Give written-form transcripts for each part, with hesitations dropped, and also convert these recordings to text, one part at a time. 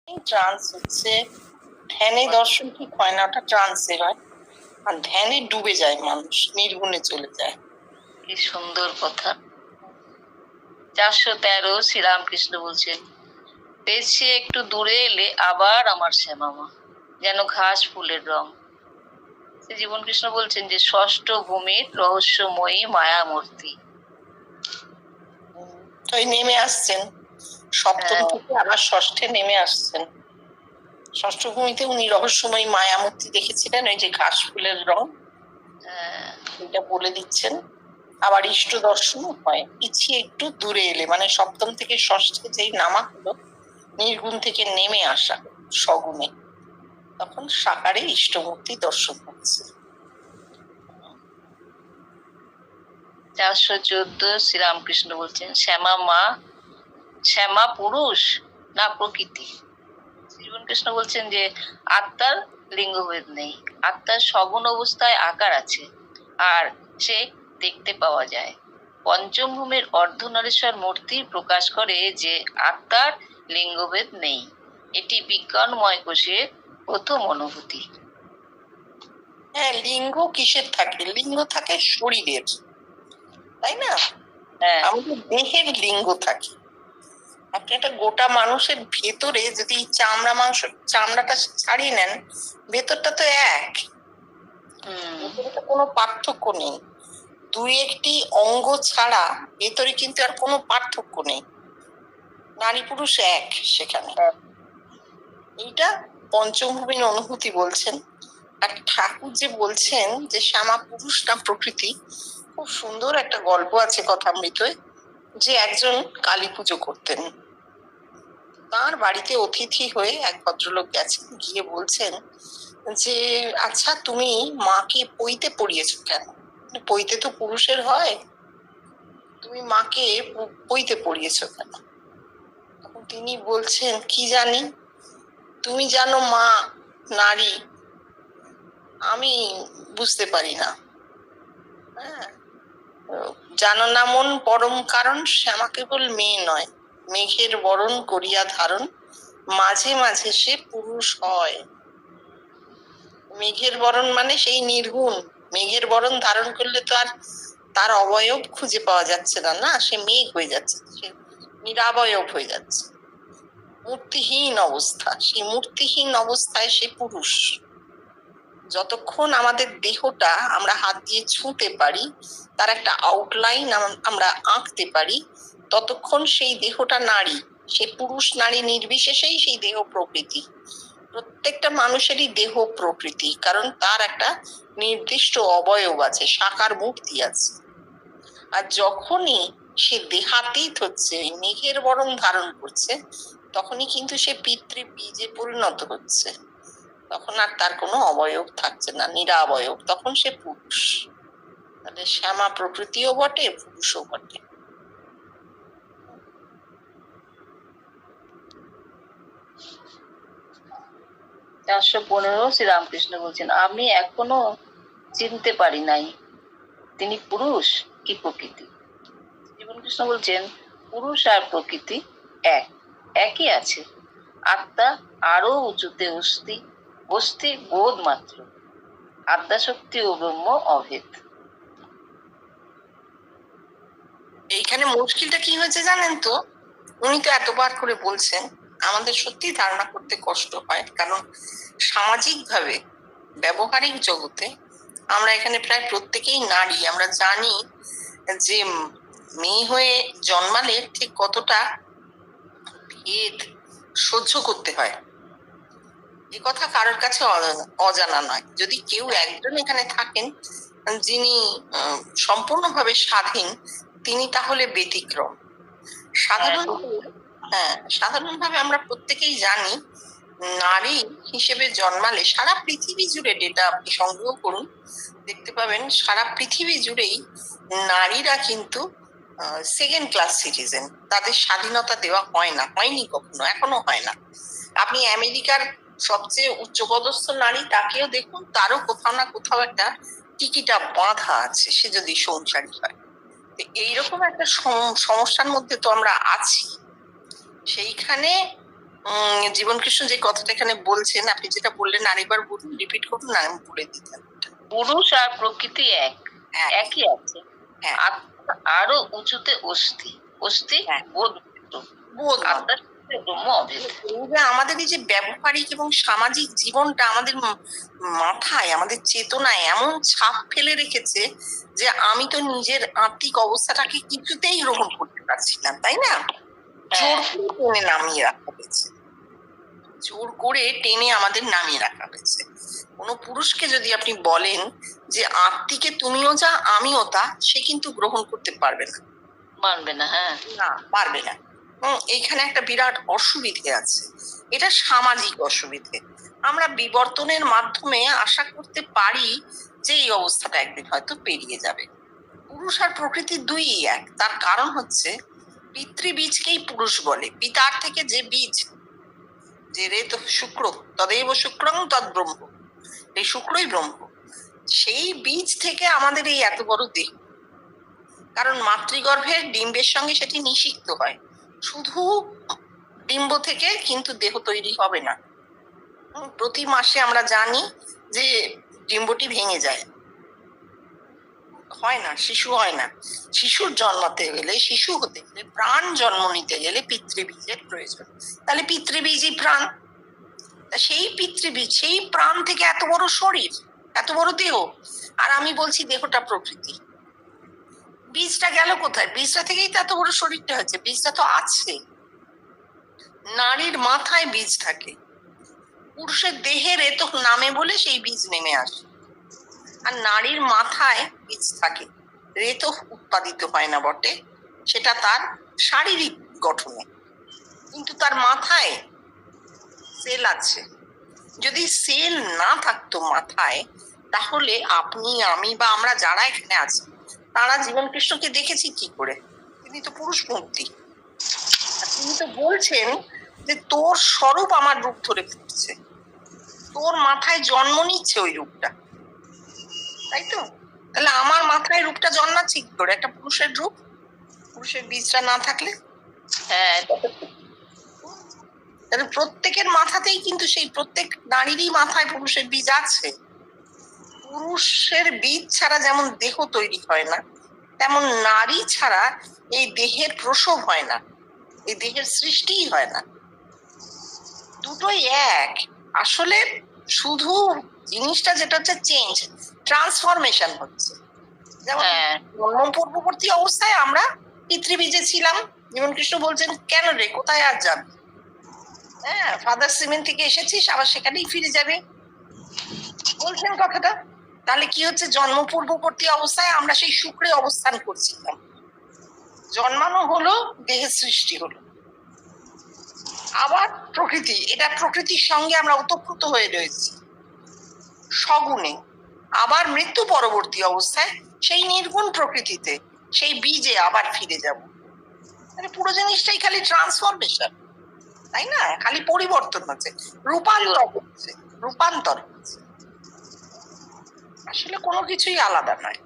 Trans হচ্ছে ধ্যানে দর্শন ঠিক হয় না, ওটা ট্রান্সে হয়। আর ধ্যানে ডুবে যায় মানুষ, নির্গুণে চলে যায়। কি সুন্দর কথা। 413 শ্রীরামকৃষ্ণ বলছেন, পেছে একটু দূরে এলে আবার আমার শ্যামামা, যেন ঘাস ফুলের রং। শ্রী জীবন কৃষ্ণ বলছেন যে ষষ্ঠ ভূমির রহস্যময়ী মায়ামূর্তি। তাই নেমে আসছেন সপ্তম থেকে আবার ষষ্ঠে নেমে আসছেন। ষষ্ঠ ভূমিতে উনি রহস্যময়ী মায়ামূর্তি দেখেছিলেন, ওই যে ঘাস ফুলের রং, এটা বলে দিচ্ছেন। আবার ইষ্ট দর্শনও হয় পিছিয়ে একটু দূরে এলে, মানে সপ্তম থেকে ষষ্ঠে যেই নামা হলো, নির্গুণ থেকে নেমে আসা সগুণে, তখন সাকারে ইষ্টমূর্তি দর্শন হচ্ছে। 414 শ্রীরামকৃষ্ণ বলছেন, শ্যামা মা, শ্যামা পুরুষ না প্রকৃতি? জীবন কৃষ্ণ বলছেন যে আত্মার লিঙ্গভেদ নেই, আত্মার সগুণ অবস্থায় আকার আছে, আর সে দেখতে পাওয়া যায়। পঞ্চম ভূমির অর্ধনারীশ্বর মূর্তি প্রকাশ করে যে আত্মার লিঙ্গভেদ নেই। এটি বিজ্ঞানময় কোষের প্রথম অনুভূতি। হ্যাঁ, লিঙ্গ কিসের থাকে? লিঙ্গ থাকে শরীরের, তাই না? আমাদের দেহের লিঙ্গ থাকে। আপনি একটা গোটা মানুষের ভেতরে যদি চামড়া মাংস, চামড়াটা ছাড়িয়ে নেন, ভেতরটা তো এক, ভেতরে তো কোনো পার্থক্য নেই। দুই একটি অঙ্গ ছাড়া ভেতরে কিন্তু আর কোনো পার্থক্য নেই, নারী পুরুষ এক সেখানে। এইটা পঞ্চমভূমির অনুভূতি বলছেন। আর ঠাকুর যে বলছেন যে শ্যামা পুরুষ না প্রকৃতি, খুব সুন্দর একটা গল্প আছে কথামৃতয়, যে একজন কালী পুজো করতেন। তার বাড়িতে অতিথি হয়ে এক ভদ্রলোক গেছেন, গিয়ে বলছেন যে আচ্ছা, তুমি মাকে পইতে পড়িয়েছো কেন? পইতে তো পুরুষের হয়, তুমি মাকে পইতে পড়িয়েছো কেন? তখন তিনি বলছেন, কি জানি, তুমি জানো মা নারী, আমি বুঝতে পারি না। হ্যাঁ, জানো না মন পরম কারণ, শ্যামা কেবল মেয়ে নয়, মেঘের বরণ করিয়া ধারণ, মাঝে মাঝে সে পুরুষ হয়। মেঘের বরণ মানে সেই নির্গুণ। মেঘের বরণ ধারণ করলে তো আর তার অবয়ব খুঁজে পাওয়া যাচ্ছে না, না, সে মেঘ হয়ে যাচ্ছে, সে নিরাবয়ব হয়ে যাচ্ছে, মূর্তিহীন অবস্থা। সেই মূর্তিহীন অবস্থায় সে পুরুষ। যতক্ষণ আমাদের দেহটা আমরা হাত দিয়ে ছুঁতে পারি, তার একটা আউটলাইন আমরা আঁকতে পারি, ততক্ষণ সেই দেহটা নারী। সে পুরুষ নারী নির্বিশেষেই সেই দেহ প্রকৃতি। প্রত্যেকটা মানুষেরই দেহ প্রকৃতি, কারণ তার একটা নির্দিষ্ট অবয়ব আছে, সাকার মূর্তি আছে। আর যখনই সে দেহাতীত হচ্ছে, মেঘের বরণ ধারণ করছে, তখনই কিন্তু সে পিতৃ বীজে পরিণত হচ্ছে। তখন আর তার কোনো অবয়ব থাকছে না, নিরাবয়ব, তখন সে পুরুষ। তাহলে শ্যামা প্রকৃতিও বটে, পুরুষও বটে। 415 শ্রীরামকৃষ্ণ বলছেন, আমি এখনো চিনতে পারি নাই তিনি পুরুষ কি প্রকৃতি। জীবন কৃষ্ণ বলছেন, পুরুষ আর প্রকৃতি একই আছে, আত্মা আরো উঁচুতে অস্থি বোধ মাত্র, আদ্যাশক্তি ও ব্রহ্ম অভেদ। এইখানে মুশকিলটা কি হয়েছে জানেন তো? উনি তো এতবার করে বলছেন, আমাদের সত্যি ধারণা করতে কষ্ট হয়, কারণ সামাজিক ভাবে, ব্যবহারিক জগতে আমরা এখানে প্রায় প্রত্যেকেই নারী। আমরা জানি যে মেয়ে হয়ে জন্মালে ঠিক কতটা ভেদ সহ্য করতে হয়, এ কথা কারোর কাছে অজানা নয়। যদি কেউ একজন এখানে থাকেন যিনি সম্পূর্ণভাবে স্বাধীন, তিনি তাহলে ব্যতিক্রম। সাধারণভাবে আমরা প্রত্যেকেই জানি, নারী হিসেবে জন্মালে সারা পৃথিবী জুড়ে, ডেটা আপনি সংগ্রহ করুন, দেখতে পাবেন সারা পৃথিবী জুড়েই নারীরা কিন্তু সেকেন্ড ক্লাস সিটিজেন। তাদের স্বাধীনতা দেওয়া হয় না, হয়নি কখনো, এখনো হয় না। আপনি আমেরিকার সবচেয়ে উচ্চপদস্থ নারী, তাকেও দেখুন, তারও কোথাও না কোথাও একটা টিকিটা বাঁধা আছে, সে যদি সংসারী হয়। এইরকম একটা সমস্যার মধ্যে তো আমরা আছি। সেইখানে জীবন কৃষ্ণ যে কথাটা এখানে বলছেন, আপনি যেটা বললেন আরেকবার বলুন, রিপিট করুন, না আমি বলে দিতাম। পুরুষ আর প্রকৃতি একই আছে। হ্যাঁ। আত্মা আরো উঁচুতে অস্থি হ্যাঁ। বোধ বোধ আত্মার সাথে ব্রহ্ম অভেদ। আমাদের এই যে ব্যবহারিক এবং সামাজিক জীবনটা আমাদের মাথায়, আমাদের চেতনায় এমন ছাপ ফেলে রেখেছে যে আমি তো নিজের আত্মিক অবস্থাটাকে কিছুতেই গ্রহণ করতে পারছি না, তাই না? জোর করে টেনে নামিয়ে রাখা হয়েছে, জোর করে টেনে আমাদের নামিয়ে রাখা হয়েছে। কোনো পুরুষকে যদি আপনি বলেন যে আত্মিকে তুমিও যা আমিও তা, সে কিন্তু গ্রহণ করতে পারবে না, মানবে না। হ্যাঁ, না পারবে না। এইখানে একটা বিরাট অসুবিধে আছে, এটা সামাজিক অসুবিধে। আমরা বিবর্তনের মাধ্যমে আশা করতে পারি যে এই অবস্থাটা একদিন হয়তো পেরিয়ে যাবে। পুরুষ আর প্রকৃতি দুই এক, তার কারণ হচ্ছে পিতৃবীজকেই পুরুষ বলে। পিতার থেকে যে বীজ, যে রে তো শুক্র, তদেব শুক্রং তদ ব্রহ্ম, এই শুক্রই ব্রহ্ম, সেই বীজ থেকে আমাদের এই এত বড় দেহ। কারণ মাতৃগর্ভের ডিম্বের সঙ্গে সেটি নিষিক্ত হয়, শুধু ডিম্ব থেকে কিন্তু দেহ তৈরি হবে না। প্রতি মাসে আমরা জানি যে ডিম্বটি ভেঙে যায়, হয় না, শিশু হয় না। শিশুর জন্মাতে গেলে, শিশু হতে গেলে, প্রাণ জন্ম নিতে গেলে পিতৃবীজের প্রয়োজন। তাহলে পিতৃবীজই প্রাণ, সেই পিতৃবীজ, সেই প্রাণ থেকে এত বড় শরীর, এত বড় দেহ। আর আমি বলছি দেহটা প্রকৃতি, বীজটা গেল কোথায়? বীজটা থেকেই তো এত বড় শরীরটা হয়েছে, বীজটা তো আছে। নারীর মাথায় বীজ থাকে, পুরুষের দেহের এতো নামে বলে সেই বীজ নেমে আসে। আর নারীর মাথায় বীজ থাকে, রেতো উৎপাদিত হয় না বটে, সেটা তার শারীরিক গঠনে, কিন্তু তার মাথায় সেল আছে। যদি সেল না থাকতো মাথায়, তাহলে আপনি, আমি বা আমরা যারা এখানে আছি, তারা জীবন কৃষ্ণকে দেখেছি কি করে? তিনি তো পুরুষ মূর্তি। তিনি তো বলছেন যে তোর স্বরূপ আমার রূপ ধরে ফুটছে, তোর মাথায় জন্ম নিচ্ছে ওই রূপটা, তাই তো? তাহলে আমার মাথায় রূপটা জন্মাচ্ছে কি করে? একটা পুরুষের রূপ, পুরুষের বীজটা না থাকলে। হ্যাঁ, তাহলে প্রত্যেকের মাথাতেই কিন্তু, সেই প্রত্যেক নারীরই মাথায় পুরুষের বীজ আছে। পুরুষের বীজ ছাড়া যেমন দেহ তৈরি হয় না, তেমন নারী ছাড়া এই দেহের প্রসব হয় না, এই দেহের সৃষ্টিই হয় না। দুটোই এক। আসলে শুধু জিনিসটা যেটা হচ্ছে চেঞ্জ, ট্রান্সফরমেশন হচ্ছে। যেমন জন্ম পূর্ববর্তী অবস্থায় আমরা পিতৃবীজে ছিলাম, জীবন কৃষ্ণ বলছেন কেন রে, কোথায় আর যাবে? হ্যাঁ, ফাদার সিমেন্ট থেকে এসেছিস, আবার সেখানেই ফিরে যাবে, বলছেন কথাটা। তাহলে কি হচ্ছে? জন্ম পূর্ববর্তী অবস্থায় আমরা সেই শুক্রে অবস্থান করছিলাম, জন্মানো হলো, দেহের সৃষ্টি হলো। আবার প্রকৃতি, এটা প্রকৃতির সঙ্গে আমরা ওতপ্রোত হয়ে রয়েছি সগুণে। আবার মৃত্যু পরবর্তী অবস্থায় সেই নির্গুণ প্রকৃতিতে, সেই বীজে আবার ফিরে যাব। মানে পুরো জিনিসটাই খালি ট্রান্সফরমেশন, তাই না? খালি পরিবর্তন হচ্ছে, রূপান্তর হচ্ছে, রূপান্তর হচ্ছে, আসলে কোনো কিছুই আলাদা নয়।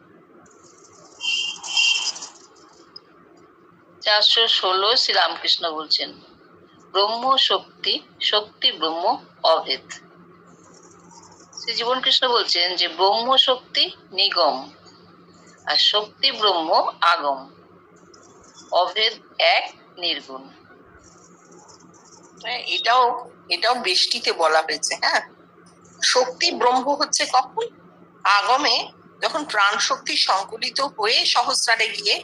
416 শ্রীরামকৃষ্ণ বলছেন ব্রহ্ম শক্তি, শক্তি ব্রহ্ম অভেদ। শ্রী জীবন কৃষ্ণ বলছেন যে ব্রহ্ম শক্তি নিগম আর শক্তি ব্রহ্ম আগম, অভেদ এক, নির্গুণ। এটাও বেষ্টিতে বলা হয়েছে। হ্যাঁ, শক্তি ব্রহ্ম হচ্ছে কখন? আগমে, যখন প্রাণ শক্তি সংকলিত হয়ে সহস্রারে গিয়ে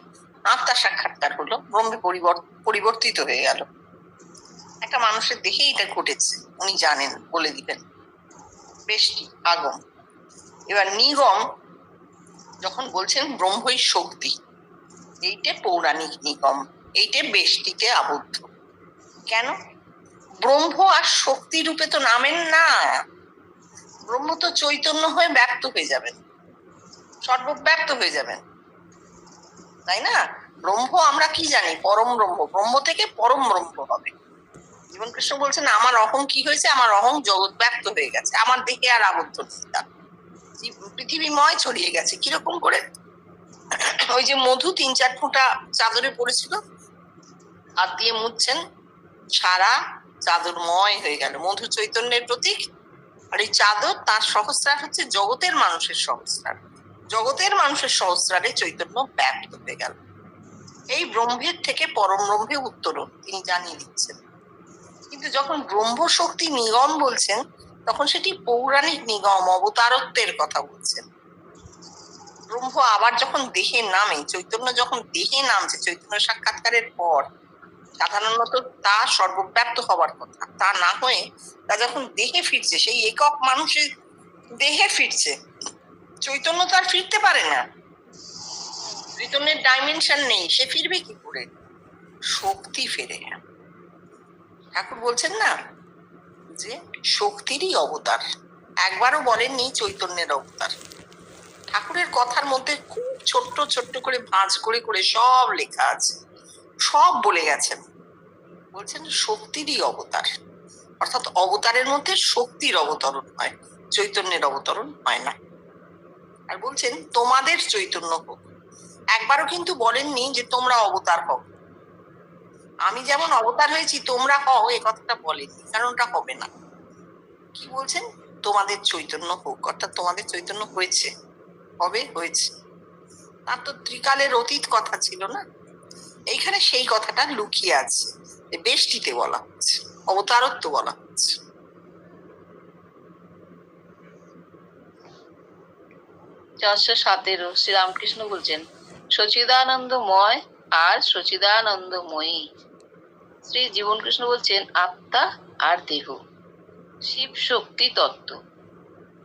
আত্মা সাক্ষাৎকার হলো, ব্রহ্মে পরিবর্তিত হয়ে গেল। একটা মানুষের দেখে এটা ঘটেছে, উনি জানেন, বলে দিবেন। বেষ্টি, আগম। এবার নিগম, যখন বলছেন ব্রহ্মই শক্তি, এইটা পৌরাণিক নিগম, এইটা বেষ্টিতে আবদ্ধ। কেন? ব্রহ্ম আর শক্তি রূপে তো নামেন না, ব্রহ্ম তো চৈতন্য হয়ে ব্যক্ত হয়ে যাবেন, সর্বব্যাপ্ত হয়ে যাবেন, তাই না? ব্রহ্ম আমরা কি জানি? পরম ব্রহ্ম, ব্রহ্ম থেকে পরম ব্রহ্ম হবে। জীবন কৃষ্ণ বলছেন আমার অহং কি হয়েছে? আমার অহং জগৎ ব্যক্ত হয়ে গেছে, আমার দেহে আর আবদ্ধ নেই, পৃথিবীময় ছড়িয়ে গেছে। কিরকম করে? ওই যে মধু 3-4 ফোঁটা চাদরে পড়েছিল, হাত দিয়ে মুছছেন, সারা চাদরময় হয়ে গেল, মধু চৈতন্যের প্রতীক। আর এই চাদর, তার সহস্রার হচ্ছে জগতের মানুষের সহস্রার, জগতের মানুষের সহস্রারে চৈতন্য ব্যাপ্ত হয়ে গেল। এই ব্রহ্মের থেকে পরম ব্রহ্মে উত্তরণ তিনি জানিয়ে দিচ্ছেন। কিন্তু যখন ব্রহ্ম শক্তি নিগম বলছেন, তখন সেটি পৌরাণিক নিগম, অবতারত্বের কথা বলছেন। ব্রহ্ম আবার যখন দেহে নামে, চৈতন্য যখন দেহে নামছে, চৈতন্য সাক্ষাৎকারের পর সাধারণত তা সর্বব্যাপ্ত হবার কথা, তা না হয়ে তা যখন দেহে ফিরছে, সেই একক মানুষের দেহে ফিরছে, চৈতন্য তো আর ফিরতে পারে না, চৈতন্যের ডাইমেনশন নেই, সে ফিরবে কি করে? শক্তি ফেরে। ঠাকুর বলছেন না যে শক্তিরই অবতার, একবারও বলেননি চৈতন্যের অবতার। ঠাকুরের কথার মধ্যে খুব ছোট্ট ছোট্ট করে ভাঁজ করে করে সব লেখা আছে, সব বলে গেছেন। বলছেন শক্তিরই অবতার, অর্থাৎ অবতারের মধ্যে শক্তির অবতরণ হয়, চৈতন্যের অবতরণ হয় না। আর বলছেন তোমাদের চৈতন্য হোক, একবারও কিন্তু বলেননি যে তোমরা অবতার হও। আমি যেমন অবতার হয়েছি তোমরা হও, এ কথাটা বলেননি, কারণ ওটা হবে না। কি বলছেন? তোমাদের চৈতন্য হোক, অর্থাৎ তোমাদের চৈতন্য হয়েছে, হবে, হয়েছে। তার তো ত্রিকালের অতীত কথা ছিল না, এইখানে সেই কথাটা লুকিয়ে আছে, বেষ্টিতে বলা হচ্ছে, অবতারত্ব বলা হচ্ছে। 417 শ্রীরামকৃষ্ণ বলছেন সচিদানন্দময় আর সচিদানন্দময়ী। শ্রী জীবন কৃষ্ণ বলছেন আত্মা আর দেহ, শিব শক্তি তত্ত্ব,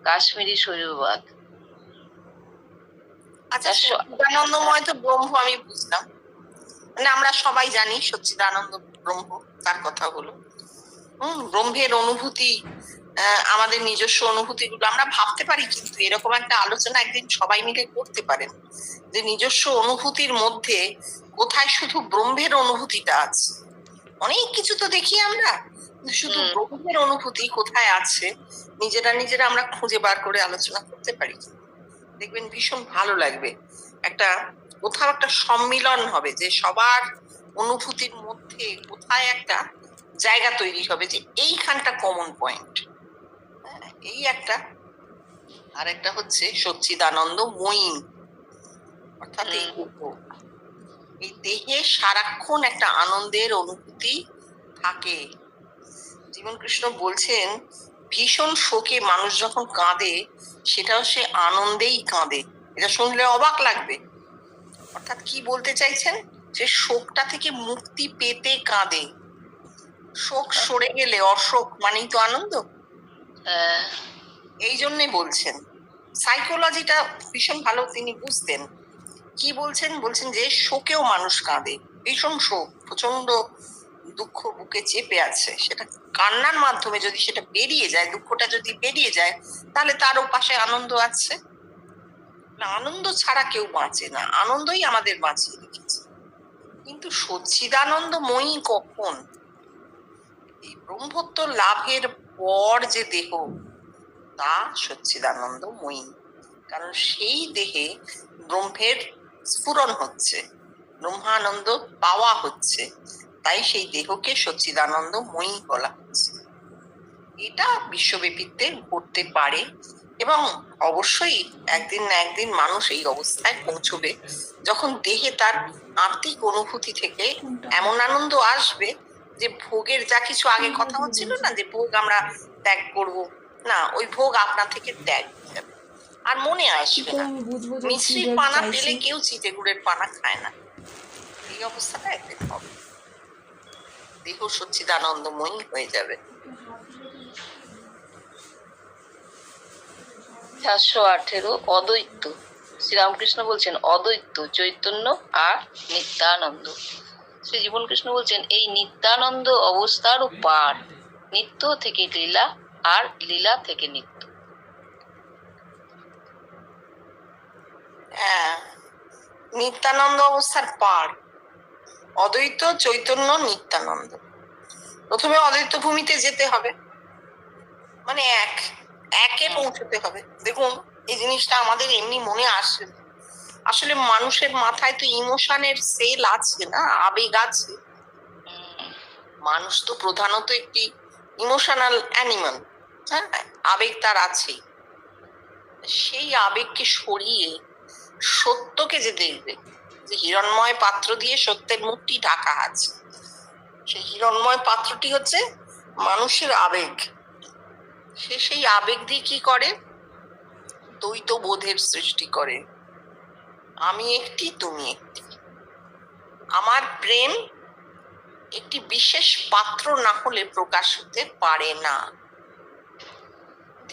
কাশ্মীরি শৈববাদ। আচ্ছা, সচ্চিদানন্দময় তো ব্রহ্ম, আমি বুঝলাম, মানে আমরা সবাই জানি সচ্চিদানন্দ ব্রহ্ম, তার কথা হলো। ব্রহ্মের অনুভূতি, আমাদের নিজস্ব অনুভূতিগুলো আমরা ভাবতে পারি, কিন্তু এরকম একটা আলোচনা একদিন সবাই মিলে করতে পারেন যে নিজস্ব অনুভূতির মধ্যে কোথায় শুধু ব্রহ্মের অনুভূতিটা আছে। অনেক কিছু তো দেখি আমরা, শুধু ব্রহ্মের অনুভূতি কোথায় আছে নিজেরা আমরা খুঁজে বার করে আলোচনা করতে পারি। দেখবেন ভীষণ ভালো লাগবে, একটা কোথাও একটা সম্মিলন হবে, যে সবার অনুভূতির মধ্যে কোথায় একটা জায়গা তৈরি হবে যে এইখানটা কমন পয়েন্ট, এই একটা। আর একটা হচ্ছে সচ্চিদানন্দময়ী, অর্থাৎ এই দেহে সারাক্ষণ একটা আনন্দের অনুভূতি থাকে। জীবন কৃষ্ণ বলছেন ভীষণ শোকে মানুষ যখন কাঁদে, সেটাও সে আনন্দেই কাঁদে। এটা শুনলে অবাক লাগবে, অর্থাৎ কি বলতে চাইছেন? যে শোকটা থেকে মুক্তি পেতে কাঁদে। শোক সরে গেলে অশোক মানেই তো আনন্দ। এই জন্যে বলছেন, সাইকোলজিটা ভীষণ ভালো তিনি বুঝতেন। কি বলছেন? বলছেন যে শোকেও মানুষ কাঁদে, ভীষণ শোক, প্রচন্ড দুঃখ বুকে চেপে আছে, সেটা কান্নার মাধ্যমে যদি সেটা বেরিয়ে যায়, দুঃখটা যদি বেরিয়ে যায়, তাহলে তারও পাশে আনন্দ আছে। আনন্দ ছাড়া কেউ বাঁচে না, আনন্দই আমাদের বাঁচিয়ে রেখেছে। কিন্তু সচ্চিদানন্দময়ী কখন? এই ব্রহ্মত্ব লাভের পর যে দেহ, তা সচ্চিদানন্দময়ী, কারণ সেই দেহে ব্রহ্মের স্ফুরণ হচ্ছে, ব্রহ্মানন্দ পাওয়া হচ্ছে, তাই সেই দেহকে সচ্চিদানন্দময়ী বলা হচ্ছে। এটা বিশ্বব্যাপীতে ঘটতে পারে, এবং অবশ্যই একদিন না একদিন মানুষ এই অবস্থায় পৌঁছবে, যখন দেহে তার আত্মিক অনুভূতি থেকে এমন আনন্দ আসবে যে ভোগের যা কিছু আগে কথা হচ্ছিল না, যে ভোগ আমরা ত্যাগ করব না, ওই ভোগ আপনা থেকে ত্যাগ হয়ে যাবে, আর মনে আসবে না। মিশ্রির পানা পেলে কেউ চিটে গুড়ের পানা খায় না, এই অবস্থাটা একদিন হবে, দেহ সচ্চিদানন্দময়ী হয়ে যাবে। 418 অদ্বৈত শ্রীরামকৃষ্ণ বলছেন অদ্বৈত চৈতন্য আর নিত্যানন্দ। শ্রী জীবন কৃষ্ণ বলছেন এই নিত্যানন্দ অবস্থার পার, নিত্য থেকে লীলা আর লীলা থেকে নিত্য। নিত্যানন্দ অবস্থার পার, অদ্বৈত চৈতন্য নিত্যানন্দ। প্রথমে অদ্বৈত ভূমিতে যেতে হবে, মানে একে পৌঁছতে হবে। দেখুন এই জিনিসটা আমাদের এমনি মনে আসে, আসলে মানুষের মাথায় তো ইমোশনের সেল আছে না, আবেগ আছে। মানুষ তো প্রধানত একটি ইমোশনাল অ্যানিমাল, হ্যাঁ, আবেগ তার আছেই। সেই আবেগকে সরিয়ে সত্যকে যে দেখবে, যে হিরণ্ময় পাত্র দিয়ে সত্যের মুখটি ঢাকা আছে, সেই হিরণ্ময় পাত্রটি হচ্ছে মানুষের আবেগ। সে সেই আবেগ দিয়ে কি করে? দ্বৈত বোধের সৃষ্টি করে। আমি একটি, তুমি একটি। আমার প্রেম একটি বিশেষ পাত্র না হলে প্রকাশ হতে পারে না।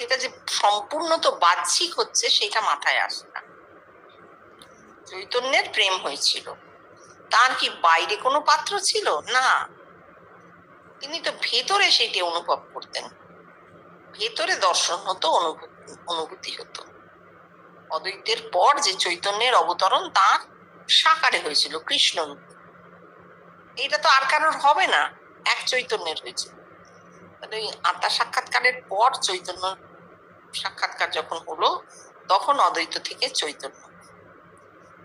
এটা যে সম্পূর্ণ তো বাহ্যিক হচ্ছে সেটা মাথায় আসে না। চৈতন্যের প্রেম হয়েছিল, তার কি বাইরে কোনো পাত্র ছিল? না, তিনি তো ভেতরে সেটি অনুভব করতেন, ভেতরে দর্শন হতো, অনুভূতি হতো। অদ্বৈতের পর যে চৈতন্যের অবতরণ তার সাকারে হয়েছিল, কৃষ্ণ। এটা তো আর কারোর হবে না, এক চৈতন্যের হয়েছিল। ওই আত্মা সাক্ষাৎকারের পর চৈতন্য সাক্ষাৎকার যখন হলো, তখন অদ্বৈত থেকে চৈতন্য।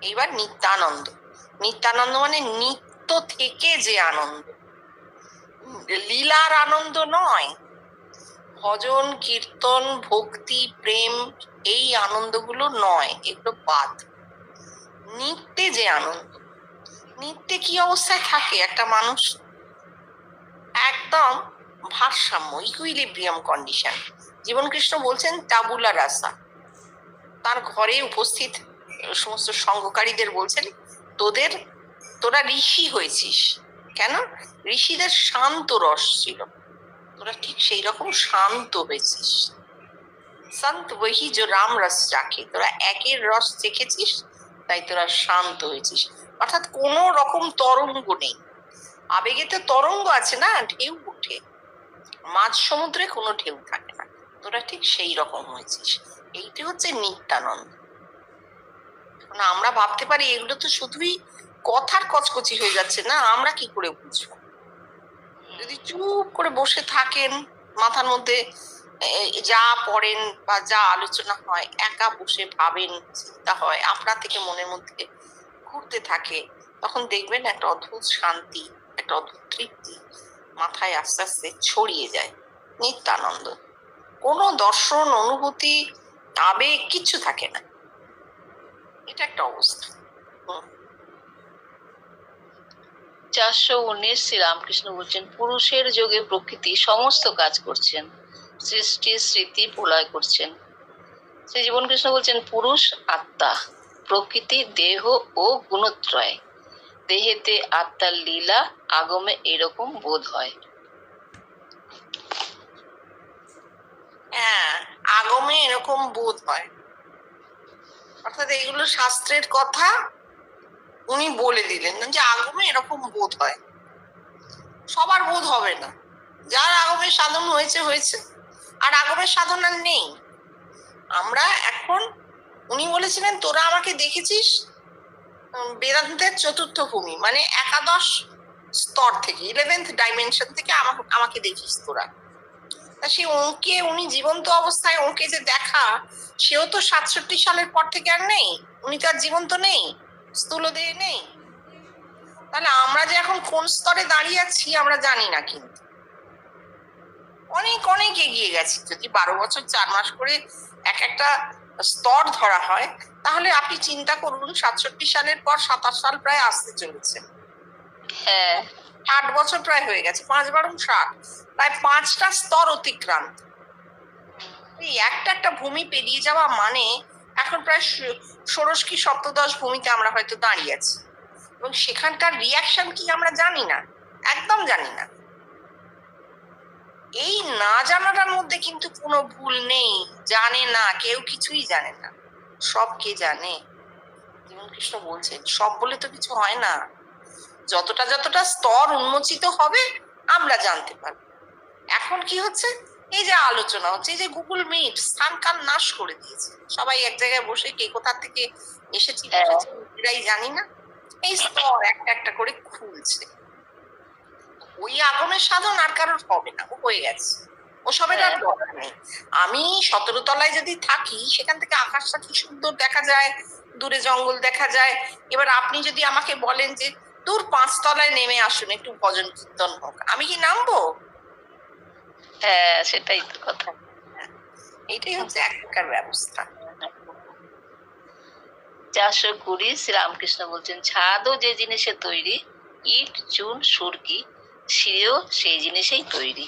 এইবার নিত্যানন্দ। নিত্যানন্দ মানে নিত্য থেকে যে আনন্দ, লীলার আনন্দ নয়। ভজন, কীর্তন, ভক্তি, প্রেম, এই আনন্দগুলো নয়, এগুলো বাদ। নিত্যে যে আনন্দ। নিত্যে কি অবস্থায় থাকে একটা মানুষ? একদম ভারসাম্য, ইকুইলিব্রিয়াম কন্ডিশন। জীবন কৃষ্ণ বলছেন টাবুলা রাসা। তার ঘরে উপস্থিত সমস্ত সঙ্গকারীদের বলছেন, তোরা ঋষি হয়েছিস কেন? ঋষিদের শান্ত রস ছিল, তোরা ঠিক সেই রকম শান্ত হয়েছিস। সন্ত বহি যে রাম রস চাখে, তোরা একের রস চেখেছিস, তাই তোরা শান্ত হয়েছিস। অর্থাৎ কোন রকম তরঙ্গ নেই। আবেগে তো তরঙ্গ আছে না, ঢেউ ওঠে, মাঝ সমুদ্রে কোনো ঢেউ থাকে না, তোরা ঠিক সেই রকম হয়েছিস। এইটি হচ্ছে নিত্যানন্দ। আমরা ভাবতে পারি এগুলো তো শুধুই কথার কচকচি হয়ে যাচ্ছে, না, আমরা কি করে বুঝবো? যদি চুপ করে বসে থাকেন, মাথার মধ্যে যা পড়েন বা যা আলোচনা হয়, একা বসে ভাবেন, চিন্তা হয়, আপনা থেকে মনের মধ্যে ঘুরতে থাকে, তখন দেখবেন একটা অদ্ভুত শান্তি, একটা অদ্ভুত তৃপ্তি মাথায় আস্তে আস্তে ছড়িয়ে যায়। নিত্যানন্দ। কোনো দর্শন, অনুভূতি, আবেগ কিচ্ছু থাকে না। এটা একটা অবস্থা। 419 শ্রীরামকৃষ্ণ বলছেন, পুরুষের যোগে প্রকৃতি সমস্ত কাজ করছেন, সৃষ্টি স্মৃতি প্রলয় করছেন। শ্রী জীবন কৃষ্ণ বলছেন, পুরুষ আত্মা, প্রকৃতি দেহ ও গুণত্রয়। দেহেতে আত্মার লীলা আগমে এরকম বোধ হয়। হ্যাঁ, আগমে এরকম বোধ হয়। অর্থাৎ এইগুলো শাস্ত্রের কথা উনি বলে দিলেন যে আগমে এরকম বোধ হয়। সবার বোধ হবে না, যার আগমের সাধন হয়েছে, আর আগমের সাধন আর নেই। আমরা এখন, উনি বলেছিলেন তোরা আমাকে দেখেছিস বেদান্তের চতুর্থ ভূমি, মানে একাদশ স্তর থেকে, 11th ডাইমেনশন থেকে আমাকে দেখিস তোরা। তা সে ওঁকে, উনি জীবন্ত অবস্থায় ওঁকে যে দেখা, সেও তো 67 সালের পর থেকে আর নেই, উনি তো আর জীবন্ত নেই, স্থূল দেহে নেই। তাহলে আমরা যে এখন কোন স্তরে দাঁড়িয়ে আছি আমরা জানি না, কিন্তু অনেক অনেক এগিয়ে গেছি। যদি 12 বছর 4 মাস করে এক একটা স্তর ধরা হয়, তাহলে আপনি চিন্তা করুন 67 সালের পর 27 সাল প্রায় আসতে চলেছে। হ্যাঁ, 8 বছর প্রায় হয়ে গেছে, 5 বারং 60, প্রায় 5টা স্তর অতিক্রান্ত। এই একটা ভূমি পেরিয়ে যাওয়া মানে এখন প্রায় ষোড়শ কি সপ্তদশ ভূমিতে আমরা হয়তো দাঁড়িয়ে আছি, এবং সেখানকার রিয়াকশন কি আমরা জানি না, একদম জানি না। এই না জানাটার মধ্যে কিন্তু কোনো ভুল নেই, জানে না, কেউ কিছুই জানে না। সব কে জানে? জীবন কৃষ্ণ বলছেন সব বলে তো কিছু হয় না, যতটা স্তর উন্মোচিত হবে আমরা জানতে পারবো। এখন কি হচ্ছে, এই যে আলোচনা হচ্ছে, এই যে গুগল মিট স্থান কাল নাশ করে দিয়েছে, সবাই এক জায়গায় বসে কে কোথা থেকে এসেছি এরাই জানি না, এই স্তর একটা করে খুলছে। ওই আগমের সাধন আর কারোর হবে না, ও হয়ে গেছে, ও সবের আর দরকার নেই। আমি 17 তলায় যদি থাকি, সেখান থেকে আকাশটা কি সুন্দর দেখা যায়, দূরে জঙ্গল দেখা যায়। এবার আপনি যদি আমাকে বলেন যে দূর 5 তলায় নেমে আসুন, একটু ভজন কীর্তন হোক, আমি কি নামবো? হ্যাঁ, সেটাই তো কথা। এটাই হচ্ছে এখনকার ব্যবস্থা। 420 শ্রীরামকৃষ্ণ বলছেন, ছাদও যে জিনিসে তৈরি, ইট চুন সুরকি সিঁড়িও সেই জিনিসেই তৈরি।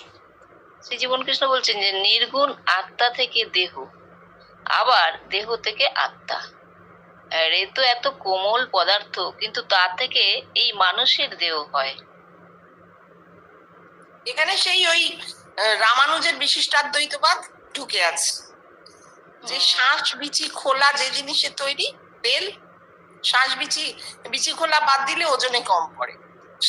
শ্রী জীবন কৃষ্ণ বলছেন যে নির্গুণ আত্মা থেকে দেহ, আবার দেহ থেকে আত্মা। আর এ তো এত কোমল পদার্থ, কিন্তু তা থেকে এই মানুষের দেহ হয়। এখানে সেই ওই রামানুজের বিশিষ্টাদ্বৈতবাদ ঢুকে আছে, যে শ্বাস বিচি খোলা যে জিনিসে তৈরি, বেল শ্বাস বিচি খোলা বাদ দিলে ওজনে কম পড়ে,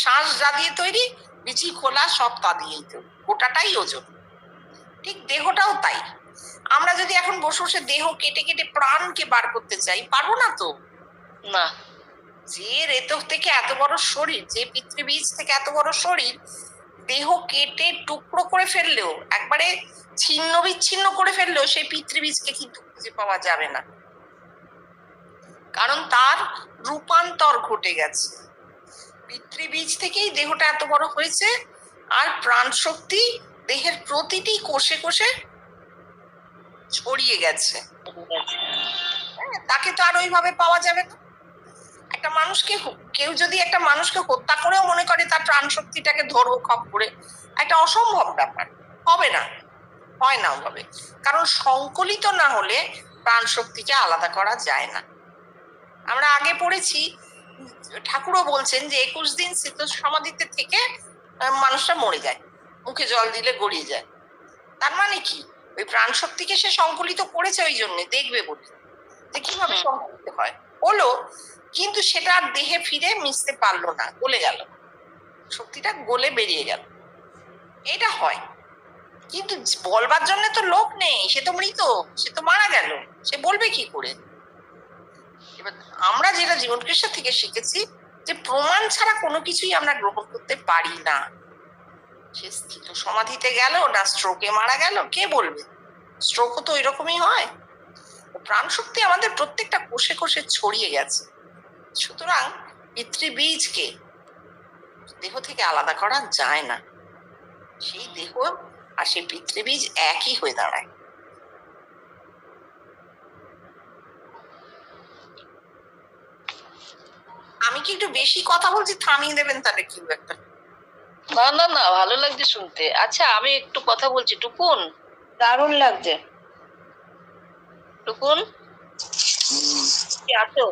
শ্বাস যা দিয়ে তৈরি, বিচি খোলা সব তা দিয়েই তৈরি, গোটাটাই ওজন। ঠিক দেহটাও তাই। আমরা যদি এখন বসে বসে দেহ কেটে কেটে প্রাণকে বার করতে চাই, পারবো না তো। না, যে রেতক থেকে এত বড় শরীর, যে পিতৃবীজ থেকে এত বড় শরীর, দেহ কেটে টুকরো করে ফেললেও, একবারে ছিন্ন বিচ্ছিন্ন করে ফেললেও সেই পিতৃবীজকে কিন্তু খুঁজে পাওয়া যাবে না, কারণ তার রূপান্তর ঘটে গেছে। পিতৃবীজ থেকেই দেহটা এত বড় হয়েছে, আর প্রাণ শক্তি দেহের প্রতিটি কোষে কোষে ছড়িয়ে গেছে। তাকে তো আর ওইভাবে পাওয়া যাবে না। একটা মানুষকে, কেউ যদি একটা মানুষকে হত্যা করেও মনে করে তার প্রাণ শক্তিটাকে ধরবো খপ করে, একটা অসম্ভব ব্যাপার, হবে না, হয় না ওভাবে, কারণ সংকলিত না হলে প্রাণ শক্তিকে আলাদা করা যায় না। আমরা আগে পড়েছি, ঠাকুরও বলছেন যে 21 দিন শীত সমাধিতে থেকে মানুষটা মরে যায়, মুখে জল দিলে গড়িয়ে যায়। তার মানে কি, ওই প্রাণ শক্তিকে সে সংকলিত করেছে ওই জন্য, দেখবে বলে যে কিভাবে সংকলিত হয়, হলো, কিন্তু সেটা আর দেহে ফিরে মিশতে পারলো না, গলে গেল, শক্তিটা গলে বেরিয়ে গেল, এটা হয়। কিন্তু বলবার জন্য তো লোক নেই, সে তো মৃত, সে তো মারা গেল, সে বলবে কি করে? এবার আমরা যেটা জীবন কৃষ্ণ থেকে শিখেছি, যে প্রমাণ ছাড়া কোনো কিছুই আমরা গ্রহণ করতে পারি না। সে স্থিত সমাধিতে গেল না স্ট্রোকে মারা গেল, কে বলবে? স্ট্রোকও তো ওইরকমই হয়। প্রাণ শক্তি আমাদের প্রত্যেকটা কোষে কোষে ছড়িয়ে গেছে, সুতরাং পিতৃবীজকে দেহ থেকে আলাদা করা যায় না। সেই দেহ আর সেই পিতৃবীজ একই হয়ে দাঁড়ায়। আমি কি একটু বেশি কথা বলছি, থামিয়ে দেবেন তাহলে কি একটা? না না না, ভালো লাগছে শুনতে। আচ্ছা, আমি একটু কথা বলছি। টুকুন, দারুণ লাগছে। টুকুন কি আছো?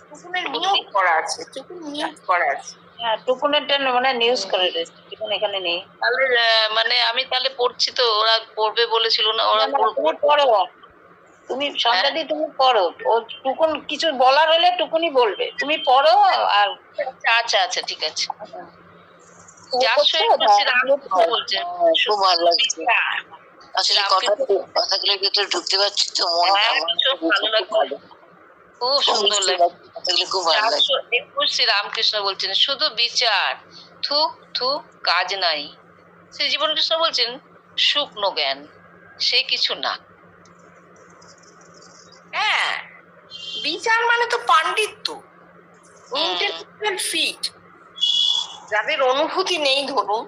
টুকুনের মিউট করা আছে, টুকুন মিউট করা আছে। হ্যাঁ, টুকুনেরটা মানে নিউজ করে দিয়েছে, টুকুন এখানে নেই। তাহলে মানে আমি তাহলে পড়ছি তো, ওরা পড়বে বলেছিল না, ওরা তুমি পড়ো, তুমি সন্ধ্যাদি তুমি পড়ো, ও টুকুন কিছু বলার হলে টুকুনি বলবে, তুমি পড়ো। আর আচ্ছা আচ্ছা, ঠিক আছে। বলছেন খুব ভালো লাগছে আসলে কথাগুলো ভিতরে ঢুকতে পারছি তো, ভালো লাগছে, খুব সুন্দর লাগছে, খুব ভালো লাগছে। 421 শ্রীরামকৃষ্ণ বলছেন শুধু বিচার, থুক থুক কাজ নাই। শ্রী জীবন কৃষ্ণ বলছেন শুকনো জ্ঞান, সে কিছু না। হ্যাঁ, বিচার মানে তো পাণ্ডিত্য, ইন্টেলেকচুয়াল ফিট। যাদের অনুভূতি নেই, ধরুন